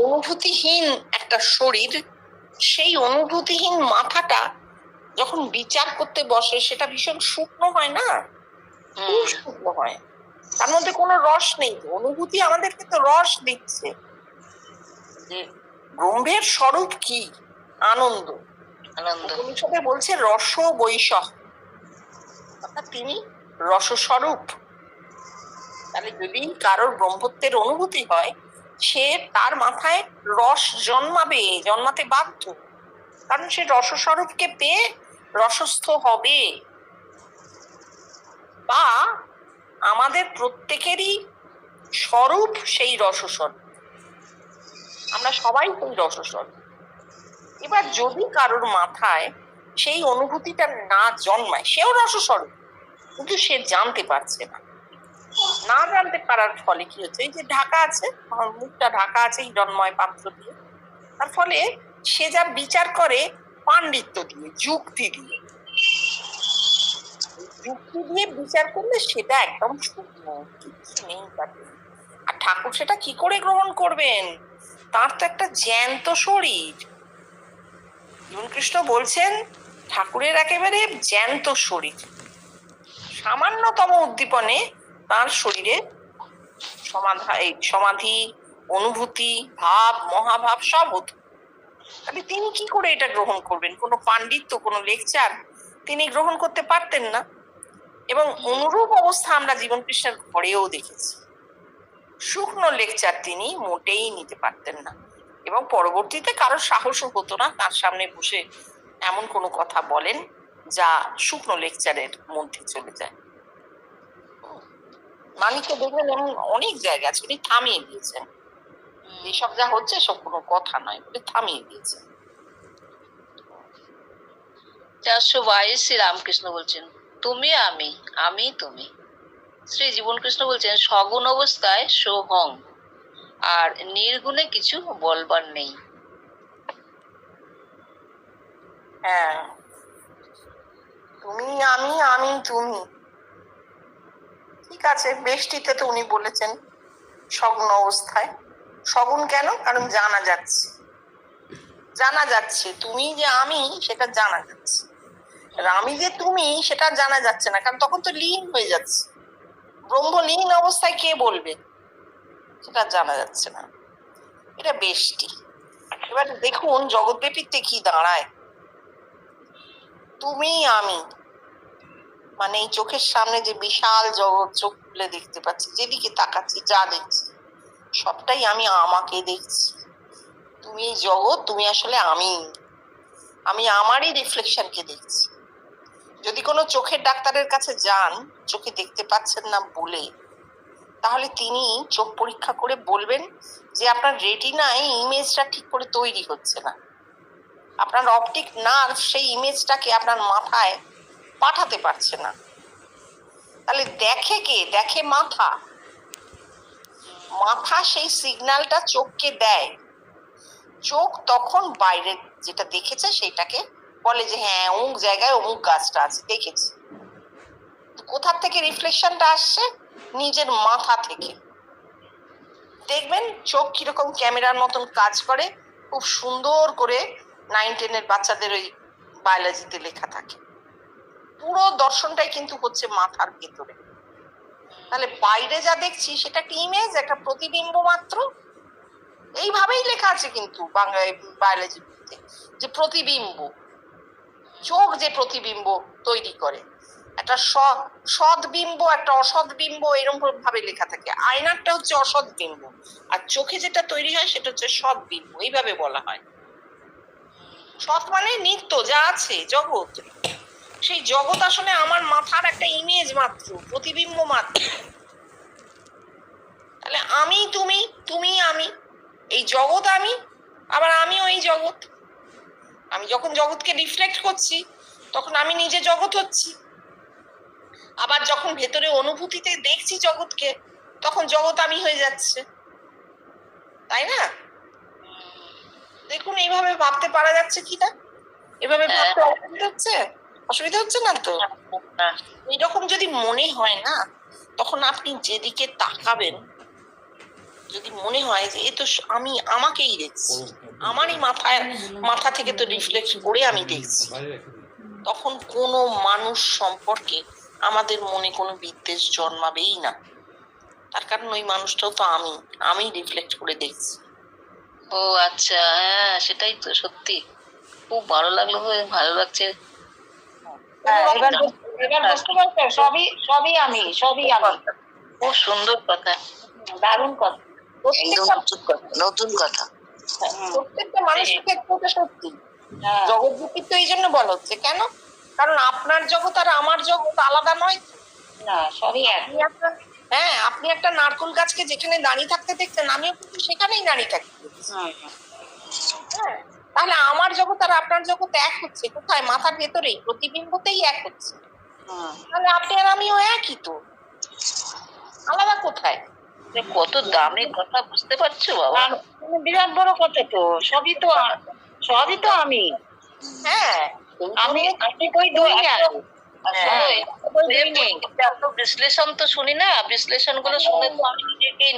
অনুভূতিহীন একটা শরীর, সেই অনুভূতিহীন মাথাটা যখন বিচার করতে বসে, সেটা ভীষণ শুকনো হয় না? খুব শুকনো হয়, তার মধ্যে কোনো রস নেই। অনুভূতি আমাদেরকে তো রস দিচ্ছে, যে ব্রহ্মের স্বরূপ কি? আনন্দ। আনন্দ উপনিষদে বলছে রস বৈশ, অর্থাৎ তিনি রসস্বরূপ। তাহলে যদি কারোর ব্রহ্মত্বের অনুভূতি হয়, সে তার মাথায় রস জন্মাতে বাধ্য, কারণ সে রসস্বরূপকে পেয়ে রসস্থ হবে। বা আমাদের প্রত্যেকেরই স্বরূপ সেই রসস্বরূপ, আমরা সবাই সেই রসস্বরূপ। এবার যদি কারোর মাথায় সেই অনুভূতিটা না জন্মায়, সেও রসস্বরূপ, কিন্তু সে জানতে পারছে না। না জানতে পারার ফলে কি হচ্ছে, এই যে ঢাকা আছে, মুখটা ঢাকা আছে হিরণ্ময় পাত্র দিয়ে, তার ফলে সে যা বিচার করে পাণ্ডিত্য দিয়ে, যুক্তি দিয়ে। যুক্তি দিয়ে বিচার করলে সেটা একদম শুকনো, কিচ্ছু নেই তাতে। আর ঠাকুর সেটা কি করে গ্রহণ করবেন? তার তো একটা জ্যান্ত শরীর। জীবনকৃষ্ণ বলছেন ঠাকুরের একেবারে জ্যান্ত শরীর, সামান্যতম উদ্দীপনে তার শরীরে সমাধি, অনুভূতি, ভাব, মহাভাব সব হতো। তাহলে তিনি কি করে এটা গ্রহণ করবেন? কোনো পাণ্ডিত্য, কোনো লেকচার তিনি গ্রহণ করতে পারতেন না। এবং অনুরূপ অবস্থা আমরা জীবনকৃষ্ণের ঘরেও দেখেছি। শুকনো লেকচার তিনি মোটেই নিতে পারতেন না, এবং পরবর্তীতে কারো সাহসও হতো না তার সামনে বসে এমন কোনো কথা বলেন যা শুকনো লেকচারের মধ্যে চলে যায়। মানিককে দেখবেন এমন অনেক জায়গা আছে তিনি থামিয়ে দিয়েছেন, এসব যা হচ্ছে সব কোনো কথা নয় বলে থামিয়ে দিয়েছেন। 422 শ্রী রামকৃষ্ণ বলছেন তুমি আমি, আমি তুমি। শ্রী জীবনকৃষ্ণ বলছেন সগুণ অবস্থায় সোহং, আর নির্গুণে কিছু বলবার নেই। হ্যাঁ, তুমি আমি, আমি তুমি, ঠিক আছে। বেষ্টিতে তো উনি বলেছেন সগুণ অবস্থায়। সগুণ কেন? কারণ জানা যাচ্ছে তুমি যে আমি সেটা জানা যাচ্ছে, আর আমি যে তুমি সেটা জানা যাচ্ছে না, কারণ তখন তো লীন হয়ে যাচ্ছে। ব্রহ্মলীন অবস্থায় কে বলবে সেটা জানা যাচ্ছে না, এটা বেষ্টি। এবার দেখুন জগৎব্যাপীতে কি দাঁড়ায়। তুমি আমি মানে এই চোখের সামনে যে বিশাল জগৎ, চোখ খুলে দেখতে পাচ্ছি, যেদিকে তাকাচ্ছি যা দেখছি সবটাই আমি আমাকে দেখছি। তুমি এই জগৎ, তুমি আসলে আমি আমারই রিফ্লেকশনকে দেখছি। যদি কোনো চোখের ডাক্তারের কাছে যান চোখে দেখতে পাচ্ছেন না বলে, তাহলে তিনি চোখ পরীক্ষা করে বলবেন যে আপনার রেটিনায় ইমেজটা ঠিক করে তৈরি হচ্ছে না, আপনার অপটিক নার্ভ সেই ইমেজটাকে আপনার মাথায় পাঠাতে পারছে না। তাহলে দেখে কে? দেখে মাথা। মাথা সেই সিগন্যালটা চোখকে দেয়, চোখ তখন বাইরে যেটা দেখেছে সেটাকে বলে যে হ্যাঁ অমুক জায়গায় অমুক গাছটা আছে, দেখেছি। কোথা থেকে রিফ্লেকশনটা আসছে? নিজের মাথা থেকে। দেখবেন চোখ কিরকম ক্যামেরার মতন কাজ করে, খুব সুন্দর করে 9-10 বাচ্চাদের ওই বায়োলজিতে লেখা থাকে। পুরো দর্শনটাই কিন্তু হচ্ছে মাথার ভেতরে। তাহলে বাইরে যা দেখছি সেটা একটা ইমেজ, একটা প্রতিবিম্ব মাত্র। এইভাবেই লেখা আছে কিন্তু বাংলায় বায়োলজিতে যে প্রতিবিম্ব, চোখ যে প্রতিবিম্ব তৈরি করে, একটা সৎ বিম্ব একটা অসৎ বিম্ব, এরকম ভাবে লেখা থাকে। আয়নারটা হচ্ছে অসৎ বিম্ব, আর চোখে যেটা তৈরি হয় সেটা হচ্ছে সৎ বিম্ব, এইভাবে বলা হয়। সৎ মানে নিত্য যা আছে জগৎ, সেই জগৎ আসলে আমার মাথার একটা ইমেজ মাত্র, প্রতিবিম্ব মাত্র। তাহলে আমি তুমি, তুমি আমি, এই জগৎ আমি, আবার আমিও এই জগৎ। আমি যখন জগৎকে রিফ্লেক্ট করছি তখন আমি নিজে জগৎ হচ্ছি, আবার যখন ভেতরে অনুভূতিতে দেখছি জগৎকে তখন জগৎ আমি হয়ে যাচ্ছে, তাই না? দেখুন এইভাবে ভাবতে পারা যাচ্ছে কিনা? এভাবে ভাবতে অসুবিধা হচ্ছে না তো? এইরকম যদি মনে হয় না, তখন আপনি যেদিকে তাকাবেন, যদি মনে হয় যে এ তো আমি আমাকেই দেখছি, আমারই মাথা থেকে তো রিফ্লেক্ট করে আমি দেখছি, তখন কোনো মানুষ সম্পর্কে আমাদের মনে কোনো বিদ্বেষ জন্মাবেই না। তার কারণ ওই মানুষটাও তো আমি রিফ্লেক্ট করে দেখছি। ও আচ্ছা, হ্যাঁ সেটাই তো সত্যি। খুব ভালো লাগলো, ভালো লাগছে। এবার বুঝতে পারছো? সবই আমি। খুব সুন্দর কথা, দারুণ কথা, নতুন কথা। প্রত্যেকটা মানুষের ক্ষেত্রে সত্যি। জগৎ তো এই জন্য বলা হচ্ছে কেন? কারণ আপনার জগৎ আর আমার জগৎ আলাদা নয় না, সবই এক। হ্যাঁ, আপনি একটা নারকেল গাছকে যেখানে দাঁড়িয়ে থাকতে দেখছেন, আমিও কিন্তু সেখানেই দাঁড়িয়ে থাকি। হ্যাঁ, তাহলে আমার জগৎ আর আপনার জগৎ এক হচ্ছে কোথায়? মাথার ভেতরেই, প্রতিবিম্বতেই এক হচ্ছে। তাহলে আপনি আর আমিও একই তো, আলাদা কোথায়? কত দামি কথা, বুঝতে পারছো বাবা? বিরাট বড় কথা তো, সবই তো আমি। হ্যাঁ, আমি কই দুই আর আর শোনো, এত বিশ্লেষণ তো শুনি না, বিশ্লেষণ গুলো শুনে তো আমি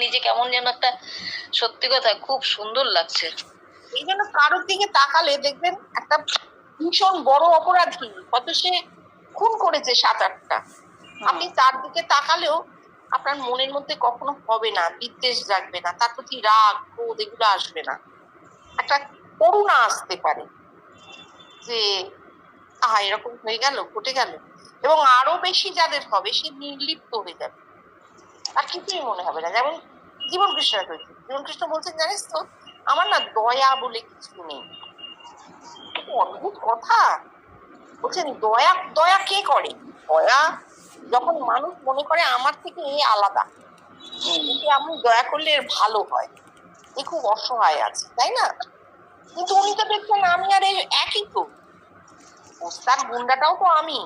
নিজে কেমন যেন একটা, সত্যি কথা খুব সুন্দর লাগছে। এই জন্য কারোর দিকে তাকালে দেখবেন একটা ভীষণ বড় অপরাধী, হয়তো সে খুন করেছে 7-8টা, আপনি তার দিকে তাকালেও আপনার মনের মধ্যে কখনো হবে না বিদ্বেষ জাগবে না, তার প্রতি রাগ ক্রোধ এগুলো আসবে না, একটা করুণা আসতে পারে যে এরকম হয়ে গেল, ঘটে গেল। এবং আরো বেশি যাদের হবে সে নির্লিপ্ত হয়ে যাবে, আর কিছুই মনে হবে না। যেমন জীবন কৃষ্ণ হয়েছে, জীবন কৃষ্ণ বলছেন জানিস তো, আমার না দয়া বলে কিছু নেই। অদ্ভুত কথা বলছেন, দয়া দয়া কে করে? দয়া যখন মানুষ মনে করে আমার থেকে এ আলাদা, আমি দয়া করলে এর ভালো হয়, এ খুব অসহায় আছে, তাই না? কিন্তু উনি তো দেখছেন আমি আর একই তো, ওস্তাদ গুন্ডাটাও তো আমি,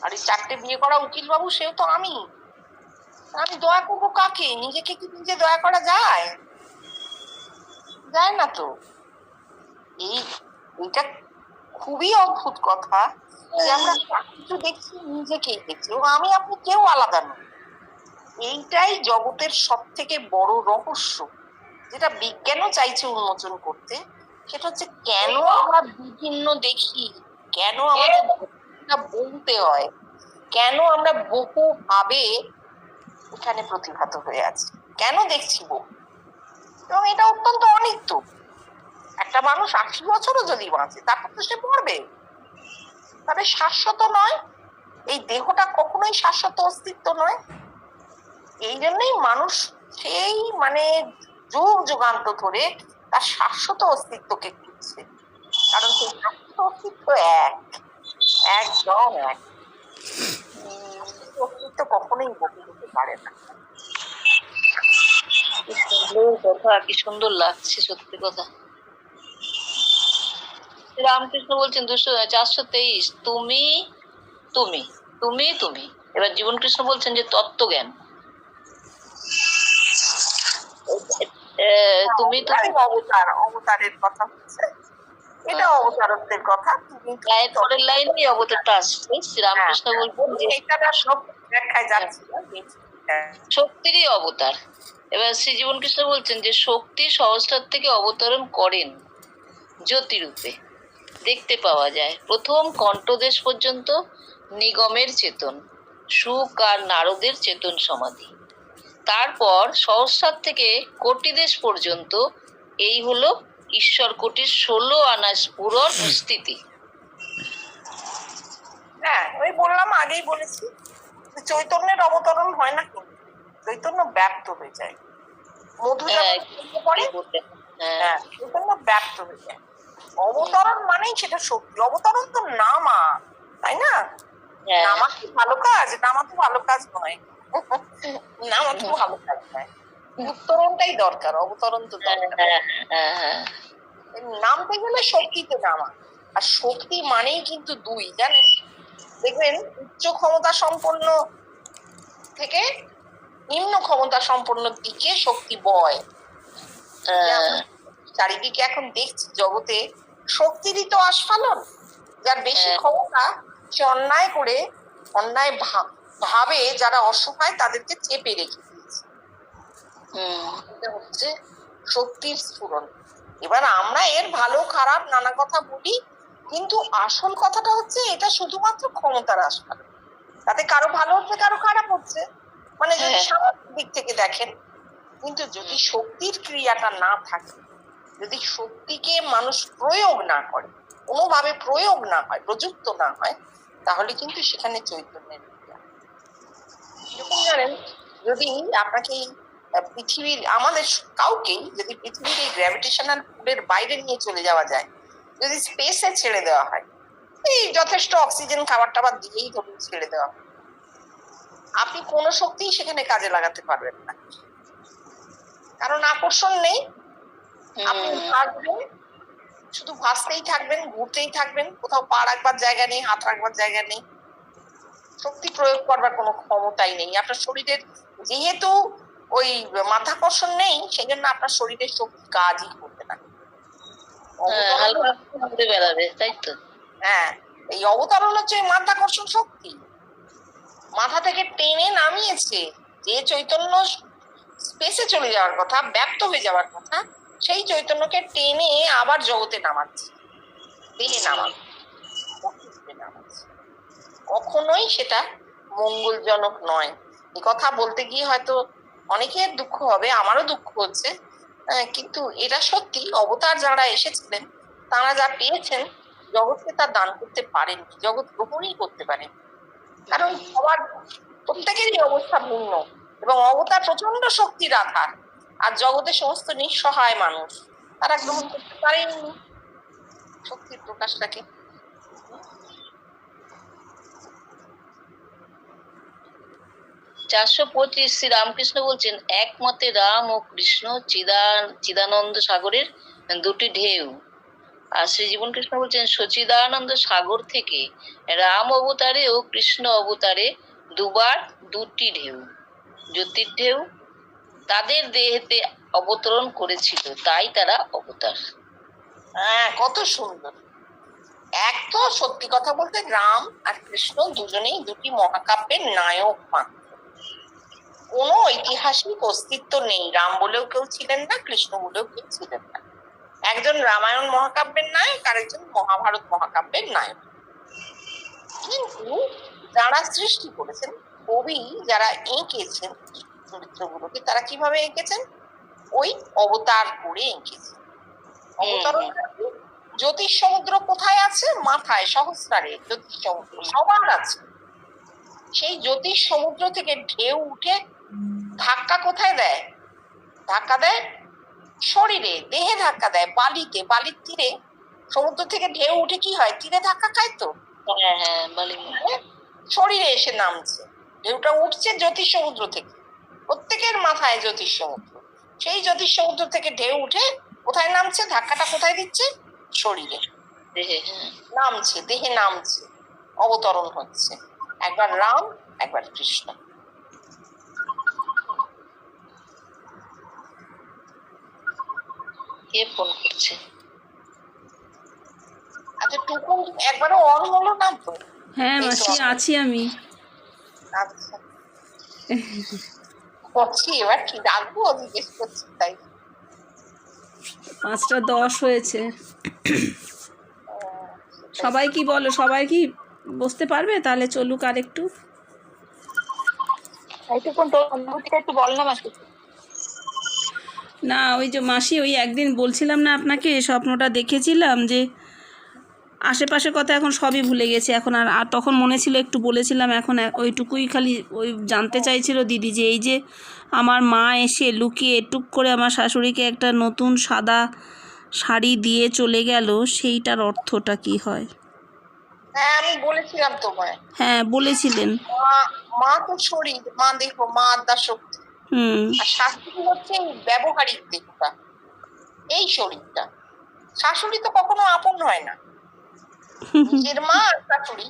আর এই 4টে বিয়ে করা উকিল বাবু সেও তো আমি। আমি দয়া করবো কাকে? নিজেকে কি নিজে দয়া করা যায়? যায় না তো। এইটা খুবই অদ্ভুত কথা যে আমরা কিছু দেখছি, নিজেকেই দেখছি, এবং আমি আপনি কেউ আলাদা নই। এইটাই জগতের সব থেকে বড় রহস্য, যেটা বিজ্ঞানও চাইছে উন্মোচন করতে। সেটা হচ্ছে কেন আমরা বিভিন্ন দেখি, কেন আমাদের বলতে হয়, কেন আমরা বহু ভাবে এখানে প্রতিভাত হয়ে আছি, কেন দেখছি বহু। এবং এটা অত্যন্ত অনিত্য। একটা মানুষ 80 বছরও যদি বাঁচে তারপর তো সে মরবে, তবে শাশ্বত নয়, এই দেহটা কখনোই শাশ্বত অস্তিত্ব নয়। এই জন্যই মানুষ সেই যুগ যুগান্ত ধরে তার শাশ্বত অস্তিত্বকে খুঁজছে, কারণ সেই শাশ্বত অস্তিত্ব একদম এক, অস্তিত্ব কখনোই বদলে যেতে পারে না। কথা কি সুন্দর লাগছে, সত্যি কথা। রামকৃষ্ণ বলছেন 423, তুমি তুমি তুমি তুমি। এবার জীবন কৃষ্ণ বলছেন যে তত্ত্বজ্ঞান, তুমি অবতারের কথা হচ্ছে, এটা অবতারত্বের কথা। পরের লাইনে অবতারটা আসছে। শ্রীরামকৃষ্ণ বলছেন যে এটা সব ব্যাখ্যায় যাচ্ছে শক্তিরই অবতার। এবার শ্রী জীবন কৃষ্ণ বলছেন যে শক্তি সহস্রার থেকে অবতরণ করেন জ্যোতিরূপে, দেখতে পাওয়া যায় প্রথম কণ্ঠদেশ পর্যন্ত নিগমের চেতন, সুখ আর নারদের চেতন সমাধি, তারপর সহস্রার থেকে কোটিদেশ পর্যন্ত এই হলো ঈশ্বর কোটির 16 আনা স্ফুরণ স্থিতি। হ্যাঁ, ওই বললাম, আগেই বলেছি, চৈতন্যের অবতরণ হয় না, কিন্তু চৈতন্য ব্যক্ত হয়ে যায়। মধু পরে চৈতন্য ব্যক্ত হয়ে যায়। অবতরণ মানেই সেটা শক্তি। অবতরণ তো নামা, তাই না? নামা কি ভালো কাজ? নামা তো ভালো কাজ নয়, নামা তো ভালো কাজ নয়, উত্তরণটাই দরকার, অবতরণ তো দরকার। নামতে গেলে শক্তিতে নামা, আর শক্তি মানেই কিন্তু দুই, জানেন? দেখবেন উচ্চ ক্ষমতা সম্পন্ন থেকে নিম্ন ক্ষমতা সম্পন্ন দিকে শক্তি বয়। চারিদিকে এখন দেখছি জগতে শক্তিরই তো আস্ফালন। যার বেশি ক্ষমতা সে অন্যায় করে, অন্যায় ভাবে যারা অসহায় তাদেরকে চেপে রেখে দিয়েছে। এটা হচ্ছে শক্তির স্ফুরণ। এবার আমরা এর ভালো খারাপ নানা কথা বলি, কিন্তু আসল কথাটা হচ্ছে এটা শুধুমাত্র ক্ষমতার আস্ফালন। তাতে কারো ভালো হচ্ছে, কারো খারাপ হচ্ছে, যদি সামাজিক দিক থেকে দেখেন। কিন্তু যদি শক্তির ক্রিয়াটা না থাকে, যদি শক্তিকে মানুষ প্রয়োগ না করে, কোনোভাবে প্রয়োগ না হয়, প্রযুক্ত না হয়, তাহলে কিন্তু সেখানে চৈতন্যের ক্রিয়া। এরকম জানেন, যদি আপনাকে পৃথিবীর, আমাদের কাউকেই যদি পৃথিবীর এই গ্র্যাভিটেশনাল পুলের বাইরে নিয়ে চলে যাওয়া যায়, যদি স্পেসে ছেড়ে দেওয়া হয়, এই যথেষ্ট অক্সিজেন খাবার টাবার দিয়েই ধরুন ছেড়ে দেওয়া হয়, আপনি কোনো শক্তি সেখানে কাজে লাগাতে পারবেন না, কারণ আকর্ষণ নেই। আপনি ভাসবেন, শুধু ভাসতেই থাকবেন, ঘুরতেই থাকবেন, কোথাও পা রাখবার জায়গা নেই, হাত রাখবার জায়গা নেই, শক্তি প্রয়োগ করবার কোনো ক্ষমতাই নেই আপনার শরীরের। যেহেতু ওই মাধ্যাকর্ষণ নেই, সেই জন্য আপনার শরীরের শক্তি কাজই করবে না। তাই তো। হ্যাঁ, এই অবতারণ হচ্ছে মাধ্যাকর্ষণ শক্তি, মাথা থেকে টেনে নামিয়েছে। যে চৈতন্য স্পেসে চলে যাওয়ার কথা, ব্যক্ত হয়ে যাওয়ার কথা, সেই চৈতন্যকে টেনে আবার জগতে নামাচ্ছে, দেহে নামাচ্ছে। কখনোই সেটা মঙ্গলজনক নয়। এই কথা বলতে গিয়ে হয়তো অনেকের দুঃখ হবে, আমারও দুঃখ হচ্ছে, কিন্তু এটা সত্যি। অবতার যারা এসেছিলেন তারা যা পেয়েছেন জগৎকে তা দান করতে পারেন, জগৎ গ্রহণই করতে পারেন, কারণ সবার প্রত্যেকেরই অবস্থা ভিন্ন, এবং অবতার প্রচন্ড শক্তির আধার, আর জগতের সমস্ত নিঃসহায় মানুষ তারা গ্রহণ করতে পারেননি শক্তির প্রকাশটাকে। 425 শ্রী রামকৃষ্ণ বলছেন, একমতে রাম ও কৃষ্ণ চিদানন্দ সাগরের দুটি ঢেউ। আর শ্রী জীবন কৃষ্ণ বলছেন, সচিদানন্দ সাগর থেকে রাম অবতারে ও কৃষ্ণ অবতারে দুবার দুটি ঢেউ, জ্যোতির ঢেউ তাদের দেহেতে অবতরণ করেছিল, তাই তারা অবতার। হ্যাঁ, কত সুন্দর। এক তো সত্যি কথা বলতে রাম আর কৃষ্ণ দুজনেই দুটি মহাকাব্যের নায়ক মাত্র, কোনো ঐতিহাসিক অস্তিত্ব নেই। রাম বলেও কেউ ছিলেন না, কৃষ্ণ বলেও কেউ ছিলেন না। একজন রামায়ণ মহাকাব্যের নায়ক আর একজন মহাভারত মহাকাব্যের নায়ক। কিন্তু যারা সৃষ্টি করেছেন, কবি যারা এঁকেছেন চরিত্রগুলোকে, তারা কিভাবে এঁকেছেন? ওই অবতার করে এঁকেছেন। অবতারণ জ্যোতিষ সমুদ্র কোথায় আছে? মাথায়, সহস্রারে জ্যোতিষ সমুদ্র সবার আছে। সেই জ্যোতিষ সমুদ্র থেকে ঢেউ উঠে ধাক্কা কোথায় দেয়? ধাক্কা দেয় শরীরে, দেহে ধাক্কা দেয়, বালিতে, বালির তীরে। সমুদ্র থেকে ঢেউ উঠে কি হয়? তীরে ধাক্কা খায় তো, শরীরে এসে নামছে। ঢেউটা উঠছে জ্যোতিষ সমুদ্র থেকে, প্রত্যেকের মাথায় জ্যোতিষ সমুদ্র। সেই জ্যোতিষ সমুদ্র থেকে ঢেউ উঠে কোথায় নামছে? ধাক্কাটা কোথায় দিচ্ছে? শরীরে নামছে, দেহে নামছে, অবতরণ হচ্ছে। একবার রাম, একবার কৃষ্ণ। কে ফোন করছে? আচ্ছা, টুকুন একবারও অন হলো না তো? হ্যাঁ মাসি, আছি আমি। আচ্ছা, করছি। এবার কি রাখবো জিজ্ঞেস করছি, তাই 5টা 10 হয়েছে। সবাই কি বলো, সবাই কি বসতে পারবে? তাহলে চলুক আর একটু। একটু বল না মাসি। না, ওই যে মাসি, ওই একদিন বলছিলাম না আপনাকে, স্বপ্নটা দেখেছিলাম যে আশেপাশের কথা এখন সবই ভুলে গেছি। এখন আর তখন মনে ছিল, একটু বলেছিলাম, এখন ওইটুকুই খালি ওই জানতে চাইছিল দিদি, যে এই যে আমার মা এসে লুকিয়ে টুক করে আমার শাশুড়িকে একটা নতুন সাদা শাড়ি দিয়ে চলে গেল, সেইটার অর্থটা কি হয়? হ্যাঁ, আমি বলেছিলাম তোমায়। হ্যাঁ বলেছিলেন। মা তো শরীর, মা দেহ, মা আদ্যা শক্তি। আর শাশুড়ি হচ্ছে ব্যবহারিক দেহটা, এই শরীরটা। শাশুড়ি তো কখনো আপন হয় না। নিজের মা আর শাশুড়ি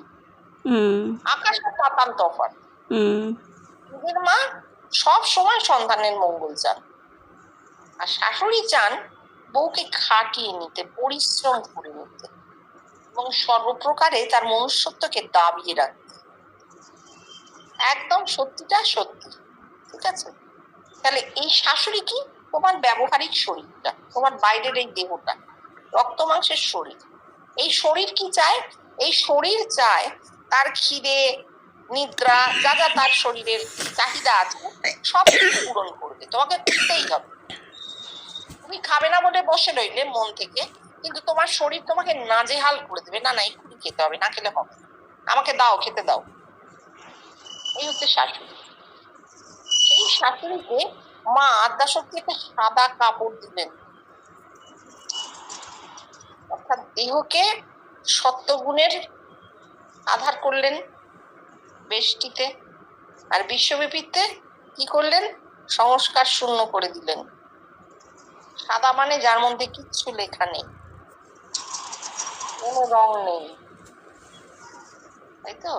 আকাশ আর পাতাল তফাৎ। নিজের মা সব সময় সন্তানের মঙ্গল চান, আর শাশুড়ি চান বউকে খাটিয়ে নিতে, পরিশ্রম করে নিতে, এবং সর্বপ্রকারে তার মনুষ্যত্বকে দাবিয়ে রাখতে। একদম সত্যিটা সত্যি, ঠিক আছে? তাহলে এই শাশুড়ি কি? তোমার ব্যবহারিক শরীরটা, তোমার বাইরের এই দেহটা, রক্ত মাংসের শরীর। এই শরীর কি চায়? এই শরীর চায় তার খিদে, নিদ্রা, যা যা তার শরীরের চাহিদা আছে সব পূরণ করবে। তোমাকে খেতেই হবে। তুমি খাবে না বলে বসে রইলে মন থেকে, কিন্তু তোমার শরীর তোমাকে নাজেহাল করে দেবে, না না এক্ষুনি খেতে হবে, না খেলে হবে, আমাকে দাও, খেতে দাও। এই হচ্ছে শাশুড়ি। সেই শাশুড়িকে মা আদ্যাশক্তি একটা সাদা কাপড় দিলেন, অর্থাৎ দেহকে সত্যগুণের আধার করলেন বেষ্টিতে, আর বিশ্বব্যাপীতে কি করলেন? সংস্কার শূন্য করে দিলেন। সাদা মানে যার মধ্যে কিচ্ছু লেখা নেই, কোনো রং নেই, তাই তো?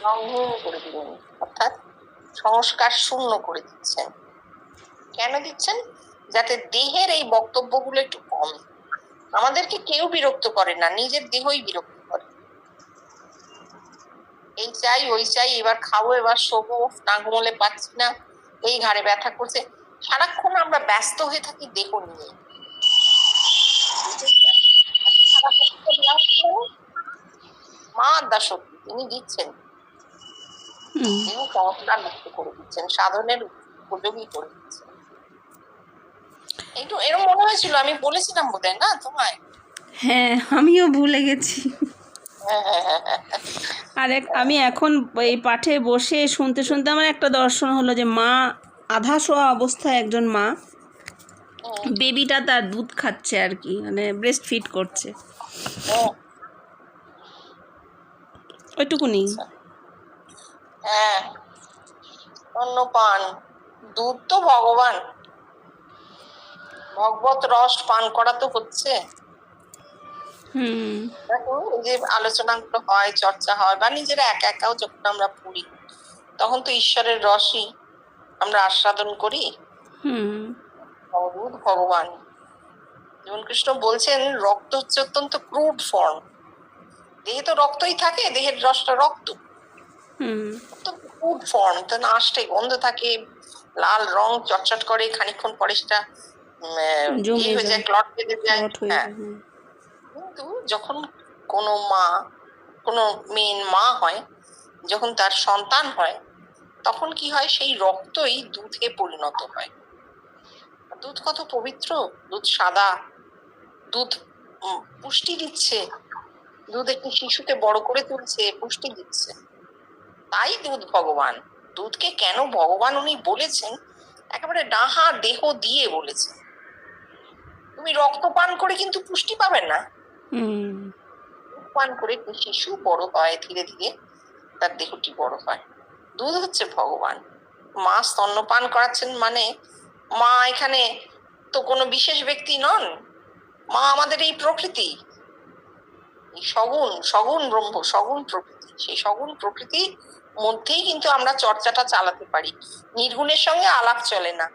রংহীন করে দিলেন, অর্থাৎ সংস্কার শূন্য করে দিচ্ছেন। কেন দিচ্ছেন? যাতে দেহের এই বক্তব্যগুলো একটু কম। আমাদেরকে কেউ বিরক্ত করে না, নিজের দেহই বিরক্ত করে। এই চাই ওই চাই, এবার খাবো, এবার শোবো, না ঘুমোলে পাচ্ছি না, এই ঘাড়ে ব্যথা করছে। সারাক্ষণ আমরা ব্যস্ত হয়ে থাকি দেহ নিয়ে। মা আদ্যা শক্তি তিনি দিচ্ছেন, তিনি চমৎকার মুক্ত করে দিচ্ছেন, সাধনের উপযোগী করে দিচ্ছেন। একটু এরকম মনে হয়েছিল, আমি বলেছিলাম বোধহয় না তোমায়? হ্যাঁ, আমিও ভুলে গেছি। হ্যাঁ। আমি এখন এই পাঠে বসে শুনতে শুনতে আমার একটা দর্শন হলো যে মা আধা শোয়া অবস্থায় একজন মা বেবিটা তার দুধ খাচ্ছে আর কি, মানে ব্রেস্ট ফিড করছে, ওইটুকুনি। হ্যাঁ, অন্নপান, দুধ তো ভগবান, ভগবত রস পান করা তো হচ্ছে। দেখো এই যে আলোচনাগুলো হয়, চর্চা হয়, বা নিজেরা একা একাও যখন আমরা পড়ি, তখন তো ঈশ্বরের রসই আমরা আস্বাদন করি। দুধ ভগবান। যেমন কৃষ্ণ বলছেন, রক্ত হচ্ছে অত্যন্ত ক্রুড ফর্ম। দেহে তো রক্তই থাকে, দেহের রসটা রক্ত, ক্রুড ফর্ম, তো আঁশটে গন্ধ থাকে, লাল রং চটচট করে, খানিকক্ষণ পরে সেটা হয়ে যায়, ক্লট বেঁধে যায়। হ্যাঁ, কিন্তু যখন কোনো মা, কোনো মেন মা হয়, যখন তার সন্তান হয়, তখন কি হয়, সেই রক্তই দুধে পরিণত হয়। দুধ কত পবিত্র, দুধ সাদা, দুধ পুষ্টি দিচ্ছে, দুধ একটি শিশুকে বড় করে তুলছে, পুষ্টি দিচ্ছে। তাই দুধ ভগবান। দুধকে কেন ভগবান উনি বলেছেন, একেবারে ডাহা দেহ দিয়ে বলেছেন। তুমি রক্ত পান করে কিন্তু পুষ্টি পাবে না। দুধ পান করে শিশু বড় হয়, ধীরে ধীরে তার দেহটি বড় হয়। দুধ হচ্ছে ভগবান। মা স্তন্যপান করাচ্ছেন মানে মা এখানে তো কোনো বিশেষ ব্যক্তি নন, মা আমাদের এই প্রকৃতি, সগুণ ব্রহ্ম, সগুণ প্রকৃতি। সেই সগুণ প্রকৃতির মধ্যেই কিন্তু আমরা চর্চাটা চালাতে পারি। নির্গুণের সঙ্গে আলাপ চলে না,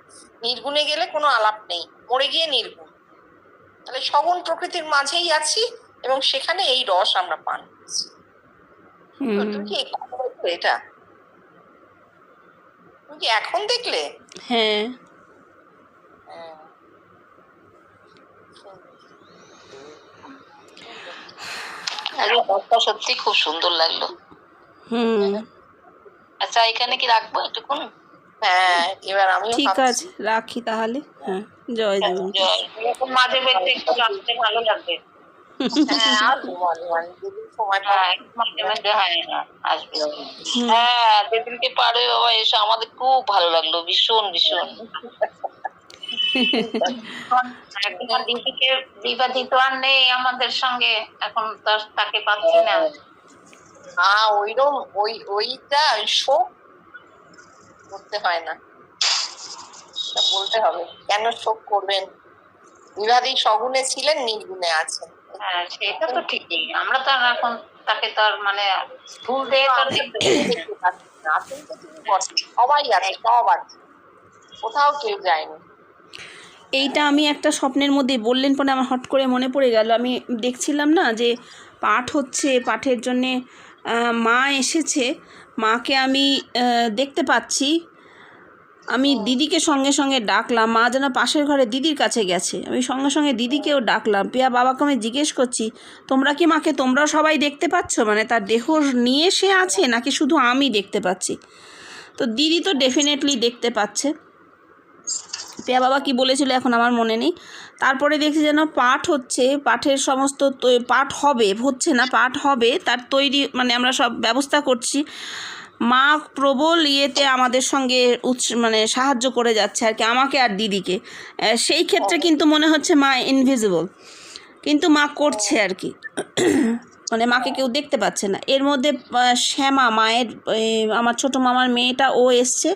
নির্গুণে গেলে কোনো আলাপ নেই, মরে গিয়ে নির্গুণ। তাহলে সগুণ প্রকৃতির মাঝেই আছি, এবং সেখানে এই রস আমরা পান করছি। তুমি কি এটা তুমি কি এখন দেখলে? হ্যাঁ, সত্যি খুব সুন্দর লাগলো। আচ্ছা, এখানে কি রাখবো একটুক্ষণ? হ্যাঁ, এবার আমি ঠিক আছে, রাখি তাহলে। হ্যাঁ, জয় জীবন। মাঝে মধ্যে একটু আসতে ভালো লাগবে। হ্যাঁ, যেদিনকে পারবে বাবা এসে, আমাদের খুব ভালো লাগলো, ভীষণ ভীষণ। বিবাদিত আর নেই আমাদের সঙ্গে, এখন তাকে পাচ্ছি না। ওইরকম ওইটা শোক করতে হয় না, বলতে হবে কেন শোক করবেন। বিবাদী সগুণে ছিলেন, নির্গুণে আছেন। হ্যাঁ, সেটা তো ঠিকই। আমরা তো এখন তাকে তো আর মানে ভুল দিয়ে তো আছেন, তো তিনি সবাই আছে, সব আছে, কোথাও কেউ যায়নি। এইটা আমি একটা স্বপ্নের মধ্যে বললেন পরে আমার হট করে মনে পড়ে গেল। আমি দেখছিলাম না যে পাঠ হচ্ছে, পাঠের জন্যে মা এসেছে, মাকে আমি দেখতে পাচ্ছি। আমি দিদিকে সঙ্গে সঙ্গে ডাকলাম, মা যেন পাশের ঘরে দিদির কাছে গেছে, আমি সঙ্গে সঙ্গে দিদিকেও ডাকলাম। পিয়া বাবাকে আমি জিজ্ঞেস করছি, তোমরা কি মাকে তোমরাও সবাই দেখতে পাচ্ছ, মানে তার দেহ নিয়ে সে আছে নাকি শুধু আমি দেখতে পাচ্ছি? তো দিদি তো ডেফিনেটলি দেখতে পাচ্ছে। পিয়া বাবা কি বলেছিল এখন আমার মনে নেই। তারপরে দেখছি যেন পাঠ হচ্ছে, পাঠের সমস্ত পাঠ হবে, হচ্ছে না, পাঠ হবে, তার তৈরি মানে আমরা সব ব্যবস্থা করছি। মা প্রবল ইয়েতে আমাদের সঙ্গে মানে সাহায্য করে যাচ্ছে আর কি, আমাকে আর দিদিকে। সেই ক্ষেত্রে কিন্তু মনে হচ্ছে মা ইনভিজিবল, কিন্তু মা করছে আর কি, মানে মাকে কেউ দেখতে পাচ্ছে না। এর মধ্যে শ্যামা, মায়ের আমার ছোটো মামার মেয়েটা, ও এসছে।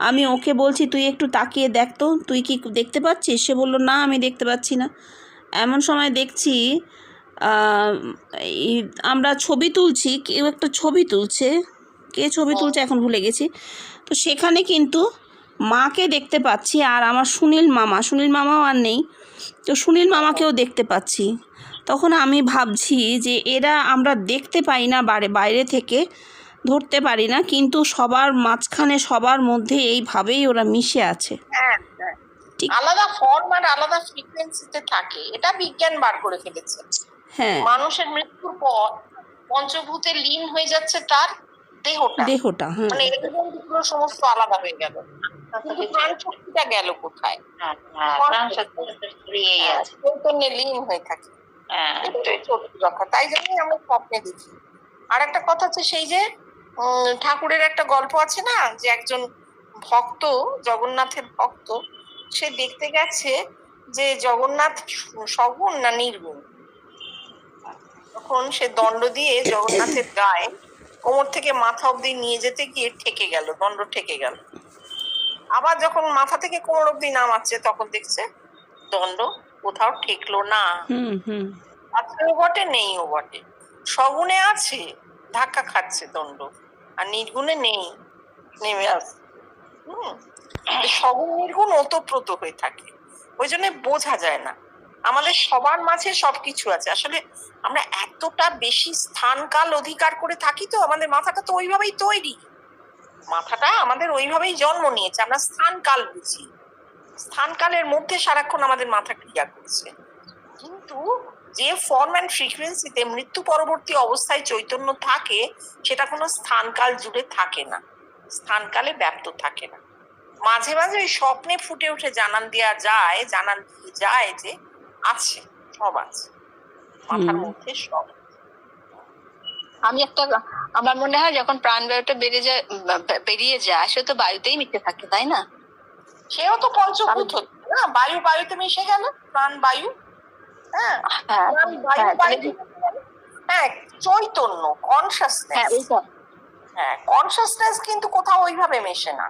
আমি ওকে বলছি, তুই একটু তাকিয়ে দেখ তো, তুই কি দেখতে পাচ্ছিস? সে বলল, না আমি দেখতে পাচ্ছি না। এমন সময় দেখছি আমরা ছবি তুলছি, কেউ একটা ছবি তুলছে, কে ছবি তুলছে এখন ভুলে গেছি। তো সেখানে কিন্তু মাকে দেখতে পাচ্ছি, আর আমার সুনীল মামাও আর নেই, তো সুনীল মামাকেও দেখতে পাচ্ছি। তখন আমি ভাবছি যে এরা আমরা দেখতে পাই না বাইরে থেকে, ধরতে পারি না, কিন্তু সবার মাঝখানে সবার মধ্যে এইভাবেই ওরা মিশে আছে। হ্যাঁ, ঠিক। আলাদা ফর্ম আর আলাদা ফ্রিকোয়েন্সিতে থাকে, এটা বিজ্ঞান বার করে ফেলেছে। হ্যাঁ, মানুষের মৃত্যুর পর পঞ্চভূতে লীন হয়ে যাচ্ছে তার দেহটা, হ্যাঁ। মানে এলিমেন্টগুলো সমস্ত আলাদা হয়ে গেল, কিন্তু প্রাণ শক্তিটা গেল কোথায়? চৈতন্যে লীন হয়ে থাকে। এটাই সত্যি কথা, তাই জন্যই আমরা স্বপ্নে দেখি। আর একটা কথা হচ্ছে, সেই যে ঠাকুরের একটা গল্প আছে না, যে একজন ভক্ত, জগন্নাথের ভক্ত, সে দেখতে গেছে যে জগন্নাথ সগুণ না নির্গুণ। তখন সে দণ্ড দিয়ে জগন্নাথের গায়ে কোমর থেকে মাথা অব্দি নিয়ে যেতে গিয়ে ঠেকে গেল, দণ্ড ঠেকে গেল। আবার যখন মাথা থেকে কোমর অব্দি নামাচ্ছে, তখন দেখছে দণ্ড কোথাও ঠেকলো না। আছেও বটে, নেইও বটে। সগুণে আছে, ধাক্কা খাচ্ছে দণ্ড, আর নির্গুণে নেই, নেমে আসছে। সগুণ নির্গুণ ওতপ্রোত হয়ে থাকে, ওই জন্য বোঝা যায় না। আমাদের সবার মাঝে সবকিছু আছে। আসলে আমরা এতটা বেশি স্থান কাল অধিকার করে থাকি, তো আমাদের মাথাটা তো ওইভাবেই তৈরি, মাথাটা আমাদের ওইভাবেই জন্ম নিয়েছে। আমরা স্থান কাল বুঝি, স্থান কালের মধ্যে সারাক্ষণ আমাদের মাথা ক্রিয়া করছে। কিন্তু যে ফর্ম অ্যান্ড ফ্রিকোয়েন্সিতে মৃত্যু পরবর্তী অবস্থায় চৈতন্য থাকে, সেটা কোনো স্থানকাল জুড়ে থাকে না, স্থানকালে ব্যাপ্ত থাকে না। মাঝে মাঝে ওই স্বপ্নে ফুটে উঠে জানান দিয়ে যায় যে আছে, সব আছে মাথার মধ্যে, সব। আমার মনে হয় যখন প্রাণবায়ুটা বেরিয়ে যায়, সে তো বায়ুতেই মিশে থাকে, তাই না? সেও তো পঞ্চভূত হচ্ছে না, বায়ুতে মিশে গেল, প্রাণ বায়ু। হ্যাঁ, হ্যাঁ, চৈতন্য, কনসাসনেস কিন্তু কোথাও ওইভাবে মেশে না।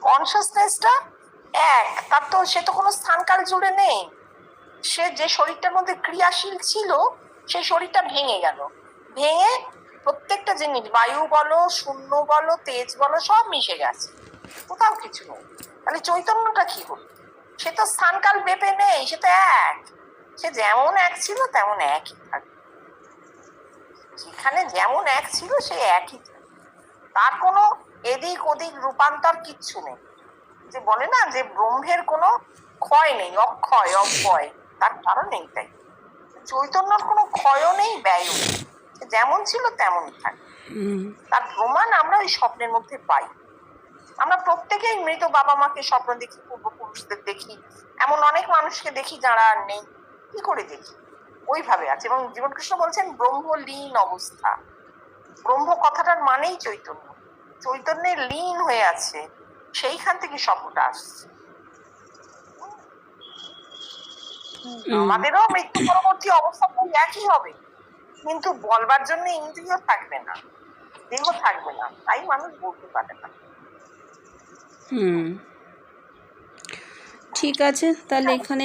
কনসাসনেসটা এক, তার তো সে তো কোনো স্থানকাল জুড়ে নেই। সে যে শরীরটার মধ্যে ক্রিয়াশীল ছিল, সেই শরীরটা ভেঙে গেল, ভেঙে প্রত্যেকটা জিনিস, বায়ু বলো, শূন্য বলো, তেজ বলো, সব মিশে গেছে, কোথাও কিছু নেই। তাহলে চৈতন্যটা কি হলো? সে তো স্থানকাল বেপে নেই, সে তো এক, সে যেমন এক ছিল তেমন একই থাকবে, যেখানে যেমন এক ছিল সে একই থাকে, তার কোনো এদিক ওদিক রূপান্তর কিচ্ছু নেই। যে বলে না যে ব্রহ্মের কোনো ক্ষয় নেই, অক্ষয় অব্যয়, তার কারণ এইটাই, চৈতন্যর কোনো ক্ষয়ও নেই, ব্যয়ও নেই, যেমন ছিল তেমনই থাকে। তার প্রমাণ আমরা ওই স্বপ্নের মধ্যে পাই। আমরা প্রত্যেকেই মৃত বাবা মাকে স্বপ্ন দেখি, পূর্বপুরুষদের দেখি, এমন অনেক মানুষকে দেখি যারা আর নেই। কি করে দেখি? ওইভাবে আছে। এবং জীবনকৃষ্ণ বলছেন ব্রহ্ম লীন অবস্থা। ব্রহ্ম কথাটার মানেই চৈতন্য, চৈতন্যের লীন হয়ে আছে, সেইখান থেকে স্বপ্নটা আসছে। আমাদেরও মৃত্যু পরবর্তী অবস্থা একই হবে, কিন্তু বলবার জন্য ইন্দ্রিয় থাকবে না, দেহ থাকবে না, তাই মানুষ বলতে পারে না। ঠিক আছে, তাহলে এখানে